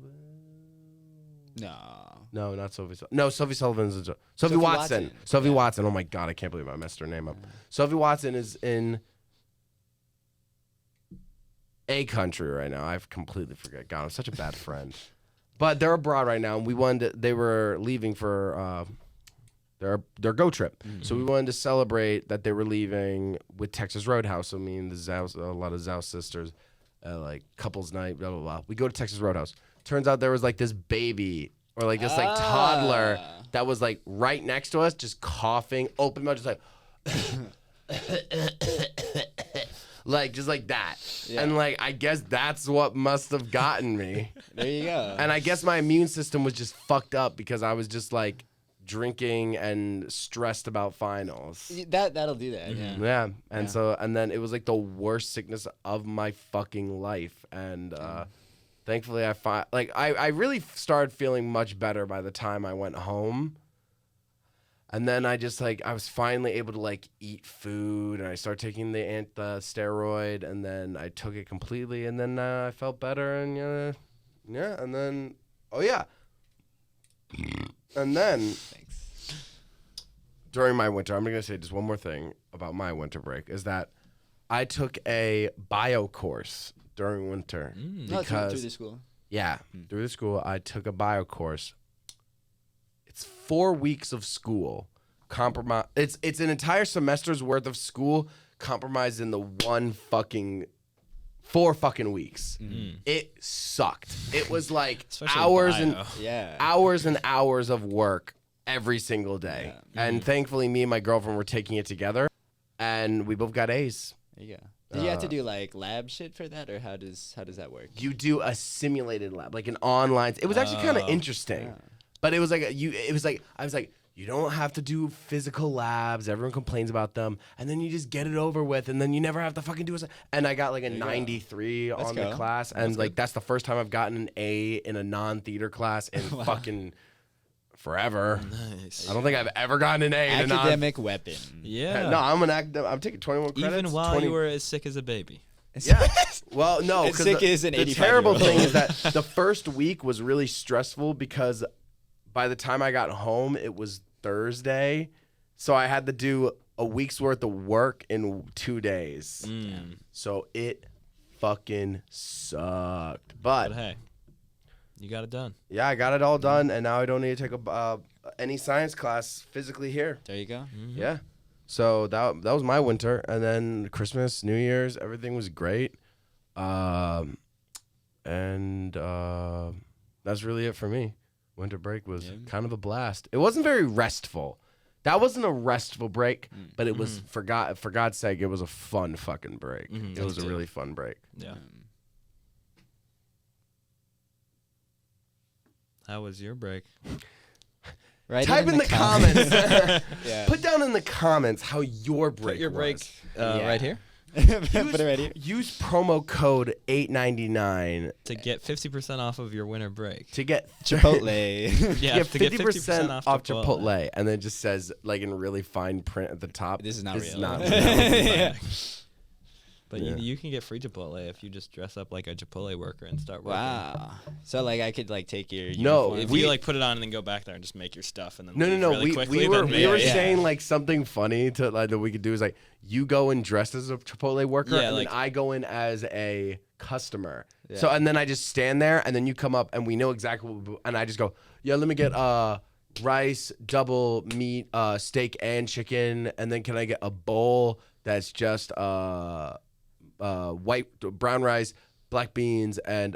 No, not Sophie. No, Sophie Sullivan's Sophie Watson. Sophie Watson. Oh my god, I can't believe I messed her name up. Sophie Watson is in a country right now. I've completely forgot. God, I'm such a bad friend. But they're abroad right now, and they were leaving for their go trip. So we wanted to celebrate that they were leaving with Texas Roadhouse. So me and the Zaus, a lot of Zaus sisters, like couples night, blah blah blah. We go to Texas Roadhouse. Turns out there was like this baby or like this like toddler that was like right next to us, just coughing, open mouth, just like just like that. And like I guess that's what must have gotten me. There you go. And I guess my immune system was just fucked up because I was just like drinking and stressed about finals. That'll do that. Yeah. Yeah. And then it was like the worst sickness of my fucking life. And thankfully I really started feeling much better by the time I went home. And then I just I was finally able to like eat food, and I started taking the steroid, and then I took it completely, and then I felt better, and and then and then Thanks. during my winter, I'm going to say just one more thing about my winter break is that I took a bio course during winter because through the school. Yeah, through the school, I took a bio course. It's 4 weeks of school. It's an entire semester's worth of school compromised in the 4 fucking weeks. It sucked. It was like Especially hours bio. hours and hours of work every single day. Yeah. And thankfully, me and my girlfriend were taking it together, and we both got A's. There you go. Did you have to do like lab shit for that, or how does that work? You do a simulated lab, like an online. It was actually kind of interesting, Yeah. but it was like I was like, you don't have to do physical labs. Everyone complains about them, and then you just get it over with, and then you never have to fucking do it. And I got like a 93 on the go. class, and like that's the first time I've gotten an A in a non-theater class in fucking forever. Nice. I don't think I've ever gotten an A in a non. Academic weapon. Yeah. No, I'm taking 21 credits. Even while 20 you were as sick as a baby. Yeah. Well, no, As because sick as an the 85-year-old. terrible thing is that the first week was really stressful because by the time I got home, it was Thursday, so I had to do a week's worth of work in 2 days. So it fucking sucked. But hey, you got it done. Yeah, I got it all done, and now I don't need to take any science class physically here. There you go. Yeah. So that was my winter, and then Christmas, New Year's, everything was great. And that's really it for me. Winter break was kind of a blast. It wasn't very restful. That wasn't a restful break, but it was for God's sake, it was a fun fucking break. It was a really fun break. Yeah. How was your break? Right. Type in the comments. Yeah. Put down in the comments how your break Put your break was. right here Put it right here. Use promo code 899 to get 50% off of your winter break. to get Chipotle. Yeah, get to get 50% off Chipotle. And then it just says, like in really fine print at the top, This is not real. real. But Yeah. you can get free Chipotle if you just dress up like a Chipotle worker and start working. Wow. So like I could like take your No, uniform? If We- you like put it on and then go back there and just make your stuff and then No, leave no. really quickly, We were then maybe- saying like something funny to like that we could do is like you go and dress as a Chipotle worker, Yeah, and like- then I go in as a customer. Yeah. So and then I just stand there, and then you come up, and we know exactly what. And I just go, yeah, let me get rice, double meat, steak and chicken, and then can I get a bowl that's just brown rice, black beans, and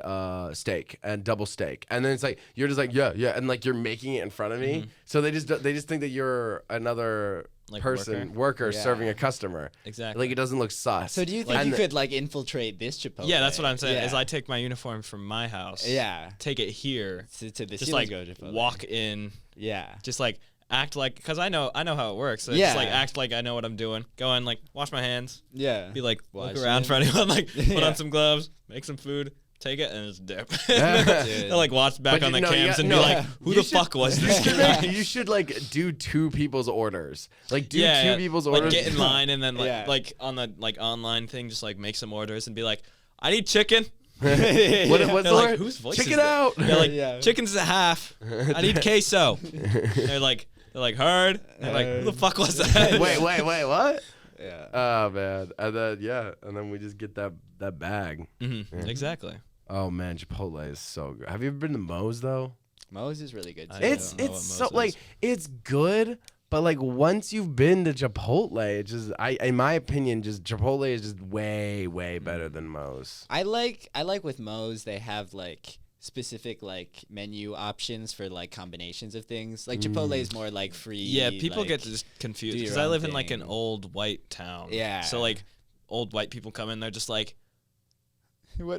steak and double steak. And then it's like you're just like yeah, and like you're making it in front of me. So they just think that you're another Like worker Yeah. serving a customer. Exactly. Like it doesn't look sus. So do you think And you could like infiltrate this Chipotle? Yeah, that's what I'm saying. Yeah. Is I take my uniform from my house, Yeah. take it here, To the just like Chipotle. walk in, Yeah. just like act like, because I know how it works. So Yeah. just like act like I know what I'm doing. Go in, like wash my hands, Yeah. be like Wash look around it. for anyone, like put Yeah. on some gloves, make some food, take it, and just dip. Yeah. They'll like watch back But on the no, you cams got- and no, be like, who you the should- fuck was You this should, guy? you should like do two people's orders. Like do yeah, two yeah. people's like orders. get in line and then like Yeah. like on the like online thing, just like make some orders and be like, I need chicken. What's They're the like, order? whose voice Chicken is that? out. They're like, Yeah. chicken's a half. I need queso. They're like heard. They're like, who the fuck was that? wait, what? Yeah. Oh man, and then we just get that bag. Exactly. Oh man, Chipotle is so good. Have you ever been to Moe's though? Moe's is really good. Too. I don't know what It's so Moe's like is. it's good, but like once you've been to Chipotle, it just in my opinion, just Chipotle is just way better than Moe's. I like with Moe's they have like specific like menu options for like combinations of things. Like Chipotle is more like free. Yeah, people like, get just confused do because your I own live in like an thing. old white town. Yeah. So like old white people come in, they're just like,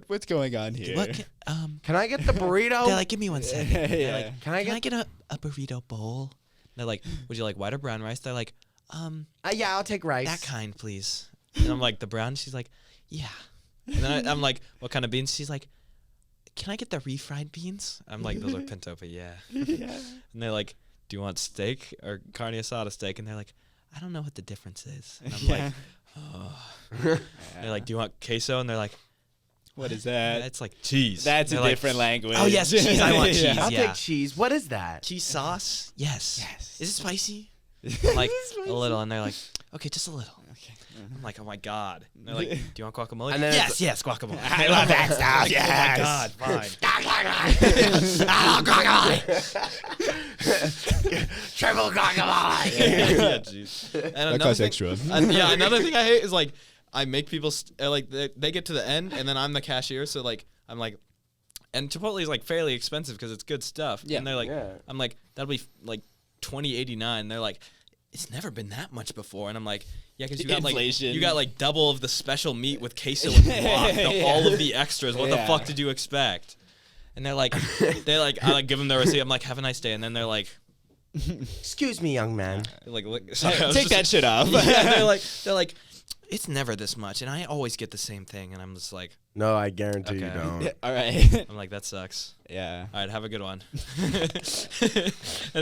what's going on here? Can I get the burrito? they're like, give me one second. They're Yeah. like, Can I can I get a burrito bowl? They're like, would you like white or brown rice? They're like, Yeah, I'll take rice. that kind, please. And I'm like, the brown? She's like, yeah. And then I'm like, what kind of beans? She's like, can I get the refried beans? I'm like, those are pinto, but yeah. Yeah. And they're like, do you want steak or carne asada steak? And they're like, I don't know what the difference is. And I'm like, oh. They're like, do you want queso? And they're like, What is that? it's like cheese. That's They're a like, different language. Oh, yes, cheese. I want cheese. I'll yeah. take cheese. What is that? Cheese sauce? Yes. Yes. Is it spicy? I'm like, a little. And they're like, okay, just a little. Okay. I'm like, oh my God. And they're like, do you want guacamole? And then Yes, guacamole. I love that stuff. Yes. Oh my God, fine. Triple guacamole. Yeah, jeez. And another thing, extra. Another thing I hate is like I make people like they get to the end and then I'm the cashier, so like I'm like, and Chipotle is like fairly expensive because it's good stuff. Yeah. And they're like, Yeah. I'm like, that'll be like $20.89. They're like, it's never been that much before, and I'm like, yeah, because Inflation. you got like double of the special meat with queso and guac, all of the extras. What the Yeah. fuck did you expect? And they're like, I like give them the receipt. I'm like, have a nice day, and then they're like. Excuse me, young man. Like, sorry, I was Take that shit off. Yeah, they're like, it's never this much, and I always get the same thing, and I'm just like, No, I guarantee you Okay. don't. All right. I'm like, that sucks. Yeah. All right, have a good one. It's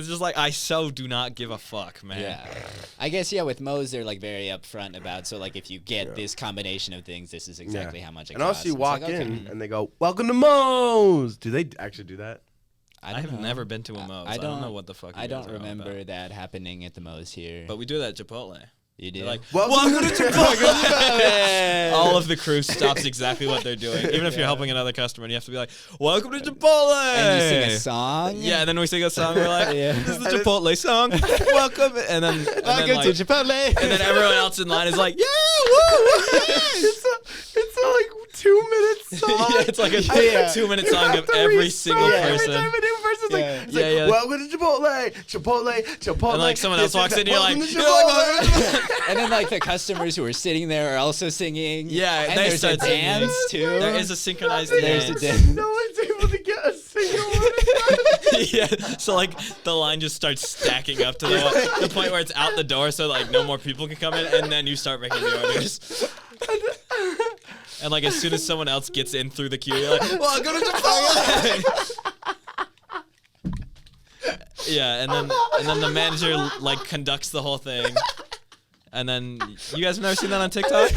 just like I so do not give a fuck, man. Yeah. I guess, yeah, with Moe's, they're like very upfront about, so like if you get this combination of things, this is exactly how much it And costs. also, you It's walk like, okay. in and they go, "Welcome to Moe's." Do they actually do that? I I've don't know. never been to a Moe's. I don't know what the fuck. I you guys don't are on remember about. that happening at the Moe's here. But we do that at Chipotle. you do. They're like, Welcome to Chipotle. all of the crew stops exactly what they're doing, even if you're helping another customer, and you have to be like, "Welcome to Chipotle." and you sing a song. Yeah, and then we sing a song. We're like, Yeah. "This is the Chipotle song. Welcome." And then, Welcome like, to Chipotle. and then everyone else in line is like, "Yeah, woo!" It's a like 2-minute song. Yeah, it's like a Yeah. 2-minute song of every single Every person. time a new person's like, Yeah. it's Yeah, like, yeah. "Welcome to Chipotle, Chipotle, Chipotle." And like someone else walks in, and you're like, "Welcome to you're like, Chipotle." And then like the customers who are sitting there are also singing. Yeah, and they there's a start singing. dance too. There is a synchronized There's a dance. dance. No one's able to get a single one. Yeah, so like the line just starts stacking up to the point where it's out the door, so like no more people can come in, and then you start making the orders. And like as soon as someone else gets in through the queue, you're like, "Well, go to Chipotle." Yeah, and then the manager like conducts the whole thing. And then you guys have never seen that on TikTok? And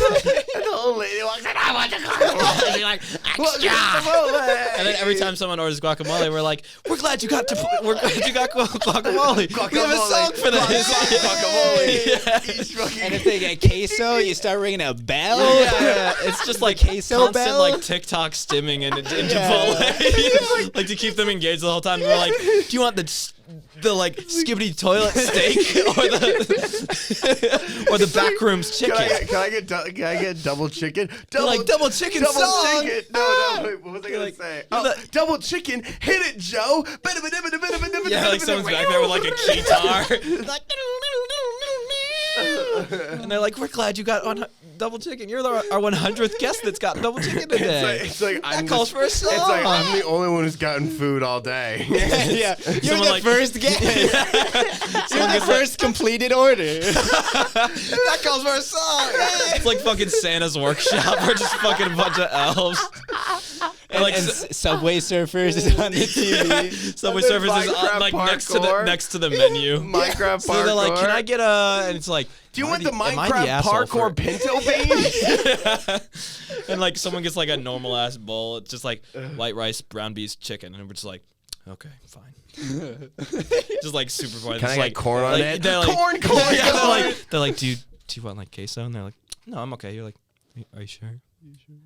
the old lady walks in, "I want the guacamole." You're like, "Welcome to Chipotle." And then every time someone orders guacamole, we're like, "We're glad you got guacamole. We have a song for this." Guacamole. Yeah. Each fucking- And if they get queso, you start ringing a bell. Yeah, it's just like queso constant bell? like TikTok stimming in Chipotle, like to keep them engaged the whole time. We're like, "Do you want the like skibbity toilet steak or the backrooms chicken?" Can I get double chicken? They're like, double chicken double song. chicken. No, wait, what was I gonna Like, say? you're Oh, double chicken. Hit it, Joe. Yeah, like someone's back there with like a guitar. Like, and they're like, "We're glad you got on double chicken. You're our 100th guest that's got double chicken today." It's like that calls for a song. It's like I'm the only one who's gotten food all day. Yeah, you're Someone the like- first guest. You're the first completed order. That calls for a song. It's like fucking Santa's workshop or just fucking a bunch of elves. And, like and Subway Surfers is on the TV. Subway And then Surfers is on, Minecraft like parkour. next to the menu. Minecraft So they're like, parkour. "Can I get a?" And it's like, Do you want "Am the I Minecraft asshole parkour for-" pinto beans? And like someone gets like a normal ass bowl. It's just like white rice, brown beans, chicken, and we're just like, "Okay, fine." Just like super boring. Can Just I like, get corn on like, it? They're like, Corn. Yeah, they're like, do you want like queso? And they're like, "No, I'm okay." You're like, "Are you sure?"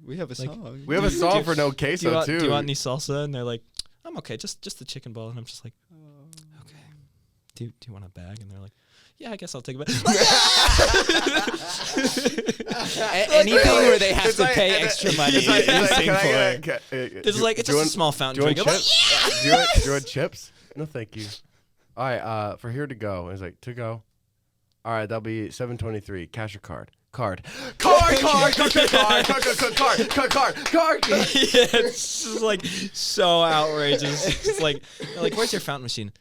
We have a song. We have a song for no queso too. Do you want any salsa? And they're like, "I'm okay, just the chicken bowl." And I'm just like, "Okay." Do you want a bag? And they're like, "Yeah, I guess I'll take a bag." Anything where they have It's to like- pay it's extra like- money. it's like, you sing can I for get it. It's like it's just a small Do fountain you want drink. I'm like, chips? Do you want chips? No, thank you. All right, for here to go. It's like to go. All right, that'll be $7.23. Cash or card? Card. Card. Yeah, it's just like so outrageous. It's like, they're like, "Where's your fountain machine?"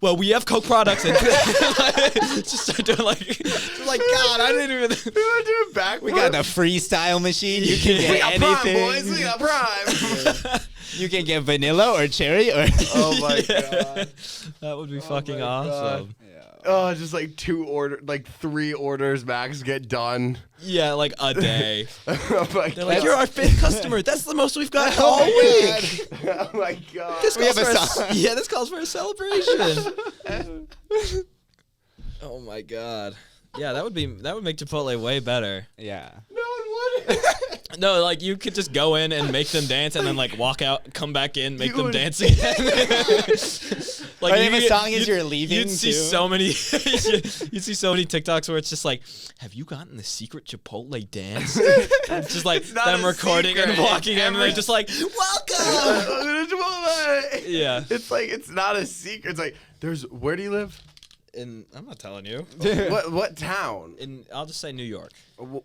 "Well, we have Coke products." And just start doing like God, I didn't even. We want to do it back. We got the freestyle machine. You can We get got anything. Prime, boys. We got Prime. You can get vanilla or cherry or. Oh my Yeah. god. That would be fucking my God. awesome. Oh, just like 3 orders max get done. Yeah, like a day. Oh my They're like, god. "You're our 5th customer. That's the most we've got all week." Oh my god. This We calls have a for song. yeah, this calls for a celebration. Oh my god. Yeah, that would make Chipotle way better. Yeah. No, it wouldn't. No, like you could just go in and make them dance, and then like walk out, come back in, make You them would- dance again. Or if a you- song is you'd- you're leaving, You'd see too. so many. You'd see so many TikToks where it's just like, "Have you gotten the secret Chipotle dance?" It's just like It's not them a recording and secret, walking in, and they're every- just like, "Welcome." Chipotle. Yeah. It's like it's not a secret. It's like where do you live? And I'm not telling you. What town? I'll just say New York.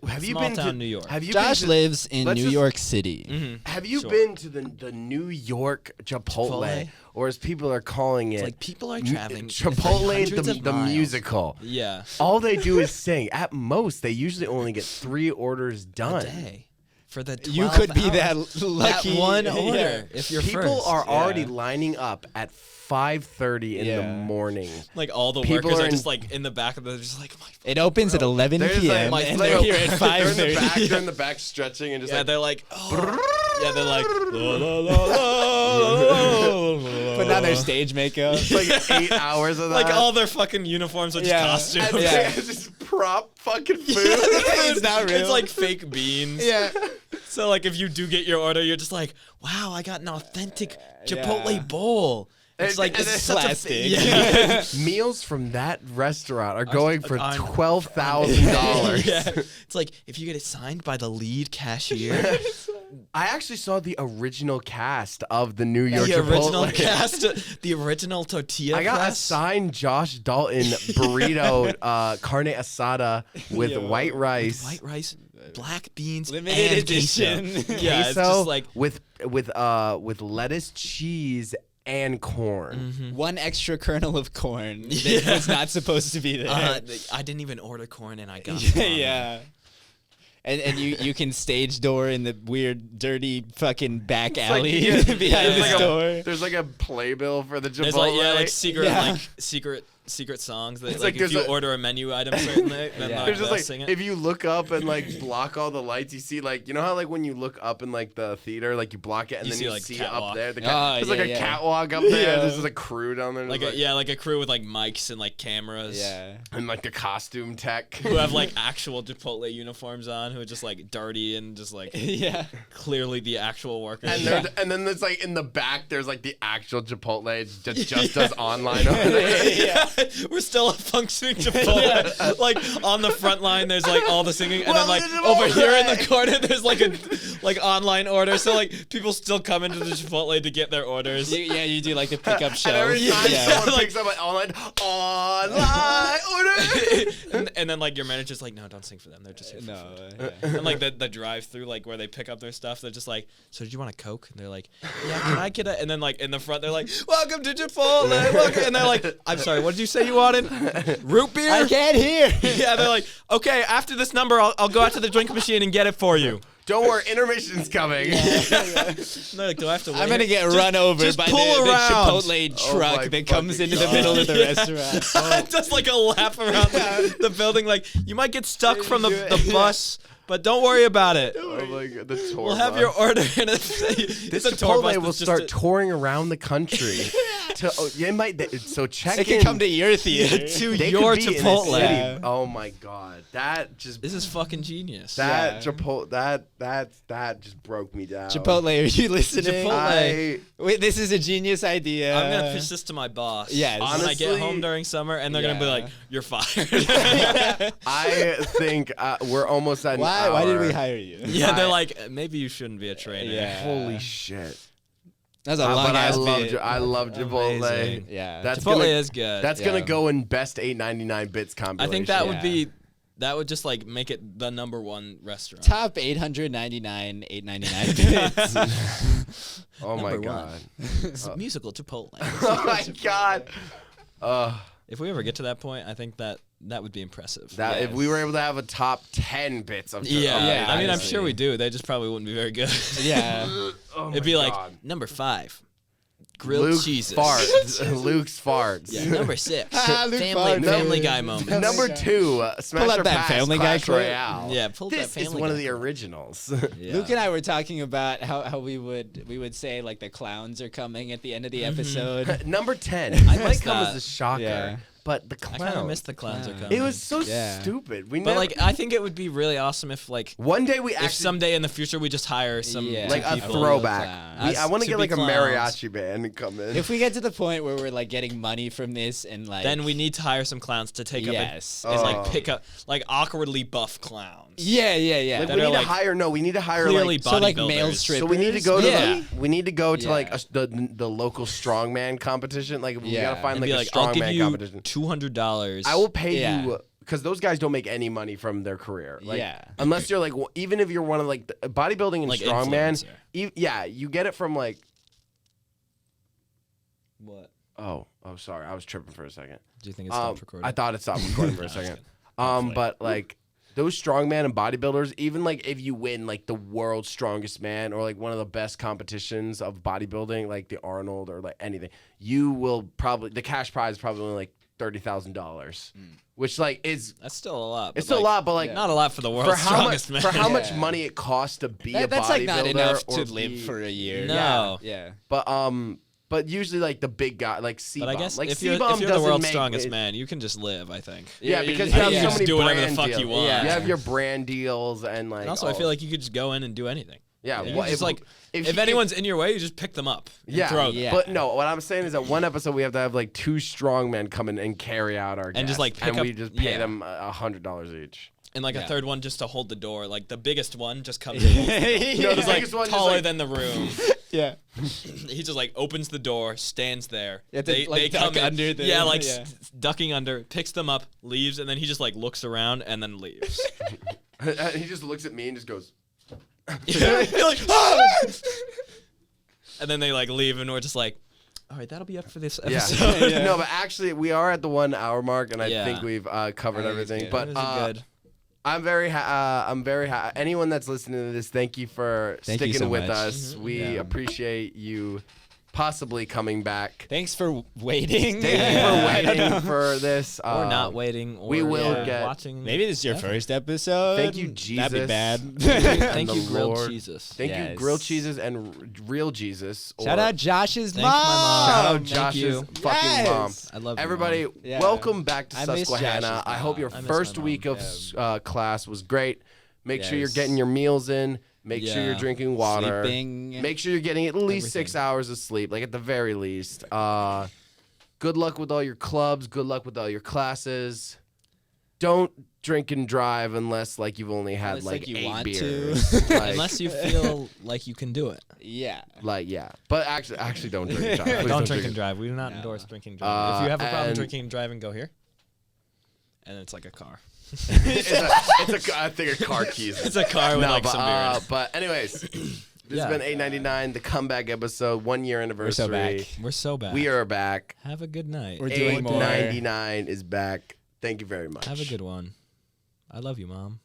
Have you Small been to town New York. Have you Josh been to, lives in let's New just- York City. Mm-hmm. Have you Sure. been to the New York Chipotle, Chipotle? or as people are calling it, It's like people are traveling Chipotle hundreds of the miles. musical? Yeah. All they do is sing. At most, they usually only get 3 orders A done. day. For the 12 You could be hours. that lucky. That one Yeah. order if you're People first. are already Yeah. lining up at 5:30 in the Yeah. morning. Like all the People workers are are in- just like in the back of the just like, It opens at 11 They're just p.m. like- and like- they're here at They're in the 5:30. back. They're in the back stretching and just yeah, like. they're like, oh. Yeah, they're like, la, la, la, la, la, Putting on their stage makeup. It's like 8 hours of that. like all their fucking uniforms are just Yeah. costumes. And Yeah. it's just prop fucking food. It's not real. It's like fake beans. Yeah. So like if you do get your order, you're just like, wow, I got an authentic Chipotle Yeah. bowl. It's And- like and it's it's such plastic. a yeah. Meals from that restaurant are going for on- $12,000. Yeah. It's like if you get it signed by the lead cashier, I actually saw the original cast of the New York the Chipotle. original cast, the original tortilla I got a press. signed Josh Dalton burrito, carne asada with Yo. white rice, White rice, black beans, Limited and edition. queso. Yeah, it's queso just like with lettuce, cheese, and corn. One extra kernel of corn that was not supposed to be there. I didn't even order corn and I got yeah. it. yeah. And you can stage door in the weird, dirty fucking back alley yeah, behind there's the like store. There's like a playbill for the Chipotle. There's like secret Yeah. secret songs that It's like like if there's you a- order a menu item certain then Yeah. There's they'll just sing like it. if you look up and like block all the lights, you see like you know how like when you look up in like the theater, like you block it and You then see, you like, see catwalk. up there. The Oh, there's like yeah, a yeah. catwalk up there. Yeah. There's just a crew down there. like There's, a crew with like mics and like cameras. Yeah. and like the costume tech. Who have like actual Chipotle uniforms on, who are just like dirty and just like Yeah. clearly the actual workers. And, and then there's like in the back, there's like the actual Chipotle. It's just does online over there. yeah, we're still a functioning Chipotle. Like on the front line, there's like all the singing, and then like Welcome to over here in the Chipotle. corner, there's like a like online order. So like people still come into the Chipotle to get their orders. You do like the pickup show. And every time yeah. someone Like- picks up an online order. and then like your manager's like, no, don't sing for them. They're just here. For No. food." Yeah. And like the drive-through, like where they pick up their stuff, they're just like, so did you want a Coke? And they're like, yeah, can I get a? And then like in the front, they're like, welcome to Chipotle. Welcome. And they're like, I'm sorry, what did you say you wanted? Root beer? I can't hear. Yeah, they're like, okay, after this number, I'll go out to the drink machine and get it for you. Don't worry, intermission's coming. And they're like, do I have to wait? I'm gonna here?" get run over just by pull the around. Chipotle Oh truck my that comes fucking into the God. middle of the Yeah. restaurant. Just like a lap around the building. Like, you might get stuck from the bus, but don't worry about it. Oh my God, the tour We'll have bus. your order in a This a tour bus Chipotle will that's just start a- touring around the country. It might so check They in can come to your theater. to they your could be in a Chipotle. city. Yeah. Oh my God, that just This is fucking genius. that Yeah. Chipotle that just broke me down. Chipotle, are you listening? Chipotle. Wait, this is a genius idea. I'm gonna pitch this to my boss. Yes. When I get Honestly- home during summer, and they're gonna be Yeah. like, "You're fired." I think we're almost at an Why did we hour. hire you? Yeah, they're like, maybe you shouldn't be a trainer. Yeah. Holy shit! That's a But long ass bit. I love Chipotle. Amazing. Yeah. That's Chipotle gonna, is good. That's gonna Yeah. go in best 8.99 bits I compilation. think that Yeah. would be, that would just like make it the #1 restaurant. Top 899, 899 bits. Oh my Number God. one. It's musical Chipotle. Oh my God. If we ever get to that point, I think that would be impressive. That if Yes. we were able to have a top 10 bits of Yeah, Yeah, I mean, I'm honestly. sure we do. They just probably wouldn't be very good. Yeah. Oh It'd my be like God. #5, grilled Luke cheeses. farts. Luke's farts. Yeah, #6, Luke family farts. Guy moment. Number 2, Smash Pull up or that Pass Family Guy Clash clip. Royale. Yeah, pull This that is Family one of Guy the clip. originals. Yeah. Luke and I were talking about how we would say like the clowns are coming at the end of the episode. Number 10. It might missed come that. as a shocker, Yeah. but the I clowns. kind of miss the clowns are Clowns. coming. It was so Yeah. stupid. We But never, like, I think it would be really awesome if like one day we if actually someday in the future we just hire some Yeah. two like a people. throwback. Clowns. I want to To get be like a clowns. mariachi band and come in. If we get to the point where we're like getting money from this and like Then we need to hire some clowns to take yes. up and like Oh. pick up like awkwardly buff clowns. Yeah. like that we are, need like, to hire. No, we need to hire Clearly like. So like bodybuilders. male strippers. So we need to go to Yeah. we need to go to like Yeah. the local strongman competition. Like we Yeah. gotta find And like be a like, I'll give strongman you competition. $200. I will pay Yeah. you because those guys don't make any money from their career. Like, Yeah. unless you're like even if you're one of like the, bodybuilding and Like strongman. influencer. Yeah, you get it from like. What? Oh, sorry, I was tripping for a second. Do you think it stopped recording? I thought it stopped recording for a No, I'm just second. kidding. Hopefully. But like those strongman and bodybuilders, even like if you win like the world's strongest man or like one of the best competitions of bodybuilding, like the Arnold or like anything, you will probably the cash prize is probably only like $30,000, which like is That's still a lot. it's but, still a lot, but like Not a lot for the world's for how much strongest man. for how much Yeah. money it costs to be a That's bodybuilder like not enough or to live be- for a year. No. Yeah. But usually like the big guy like C-Bomb. But I guess like if you're C-Bomb the doesn't world's make strongest it- man, you can just live. I think. Yeah, you're because just- you have yeah. so Just many do whatever the brand fuck deals. you want. Yeah. You have your brand deals and like. And also, I feel like you could just go in and do anything. yeah, You what- just like if you- anyone's in your way, you just pick them up. And yeah, throw them. Yeah. But no, what I'm saying is that one episode we have to have like two strong men come in and carry out our And guests, just, like, pick and up- we just pay yeah. them $100 each. And like Yeah. a third one just to hold the door. Like the biggest one just comes in. No, the He's like biggest one just, taller like- than the room. Yeah. He just like opens the door, stands there. You have to, like, duck come in, under the- yeah, like yeah. ducking under, picks them up, leaves, and then he just like looks around and then leaves. He just looks at me and just goes. You're like, "Ah!" And then they like leave, and we're just like, all right, that'll be up for this Yeah. episode. No, but actually we are at the 1 hour mark, and I Yeah. think we've covered I think it's everything. good. But It was good. I'm very anyone that's listening to this, thank you for Thank you sticking so with much. us. We Yeah. appreciate you possibly coming back. Thanks for waiting. Thank you for waiting for this. Or not waiting. Or we will yeah, get- watching. Maybe this is your ever. first episode. Thank you, That'd be Jesus. bad. Thank the you, grilled Lord. Jesus. Thank you, Yes. Grilled Cheeses and Real Jesus. Shout or- out Josh's Thank mom. my mom. Shout out Thank Josh's you. fucking Yes. mom. I love you, Everybody, Mom. Yeah. welcome back to I miss Susquehanna. Josh's I hope your mom. I miss first my week mom. of class was great. Make sure you're Yes. getting your meals in. Make sure you're Yeah. drinking water. Sleeping. Make sure you're getting at least Everything. 6 hours of sleep, like at the very least. Good luck with all your clubs. Good luck with all your classes. Don't drink and drive unless like you've only had Unless, like like, you 8 want to. beers. Like, Unless you feel like you can do it. Yeah. yeah. But actually don't drink and drive. Please Don't drink and drive. We do not No. endorse drinking and driving. If you have a problem and- drinking and driving, go here. And it's like a car. I think a car keys. It's a car with like but, some beer in it. but anyways, this Yeah. has been 899, the comeback episode, 1 year anniversary. back. We're so bad. We are back. Have a good night. We're doing more. 899 is back. Thank you very much. Have a good one. I love you, Mom.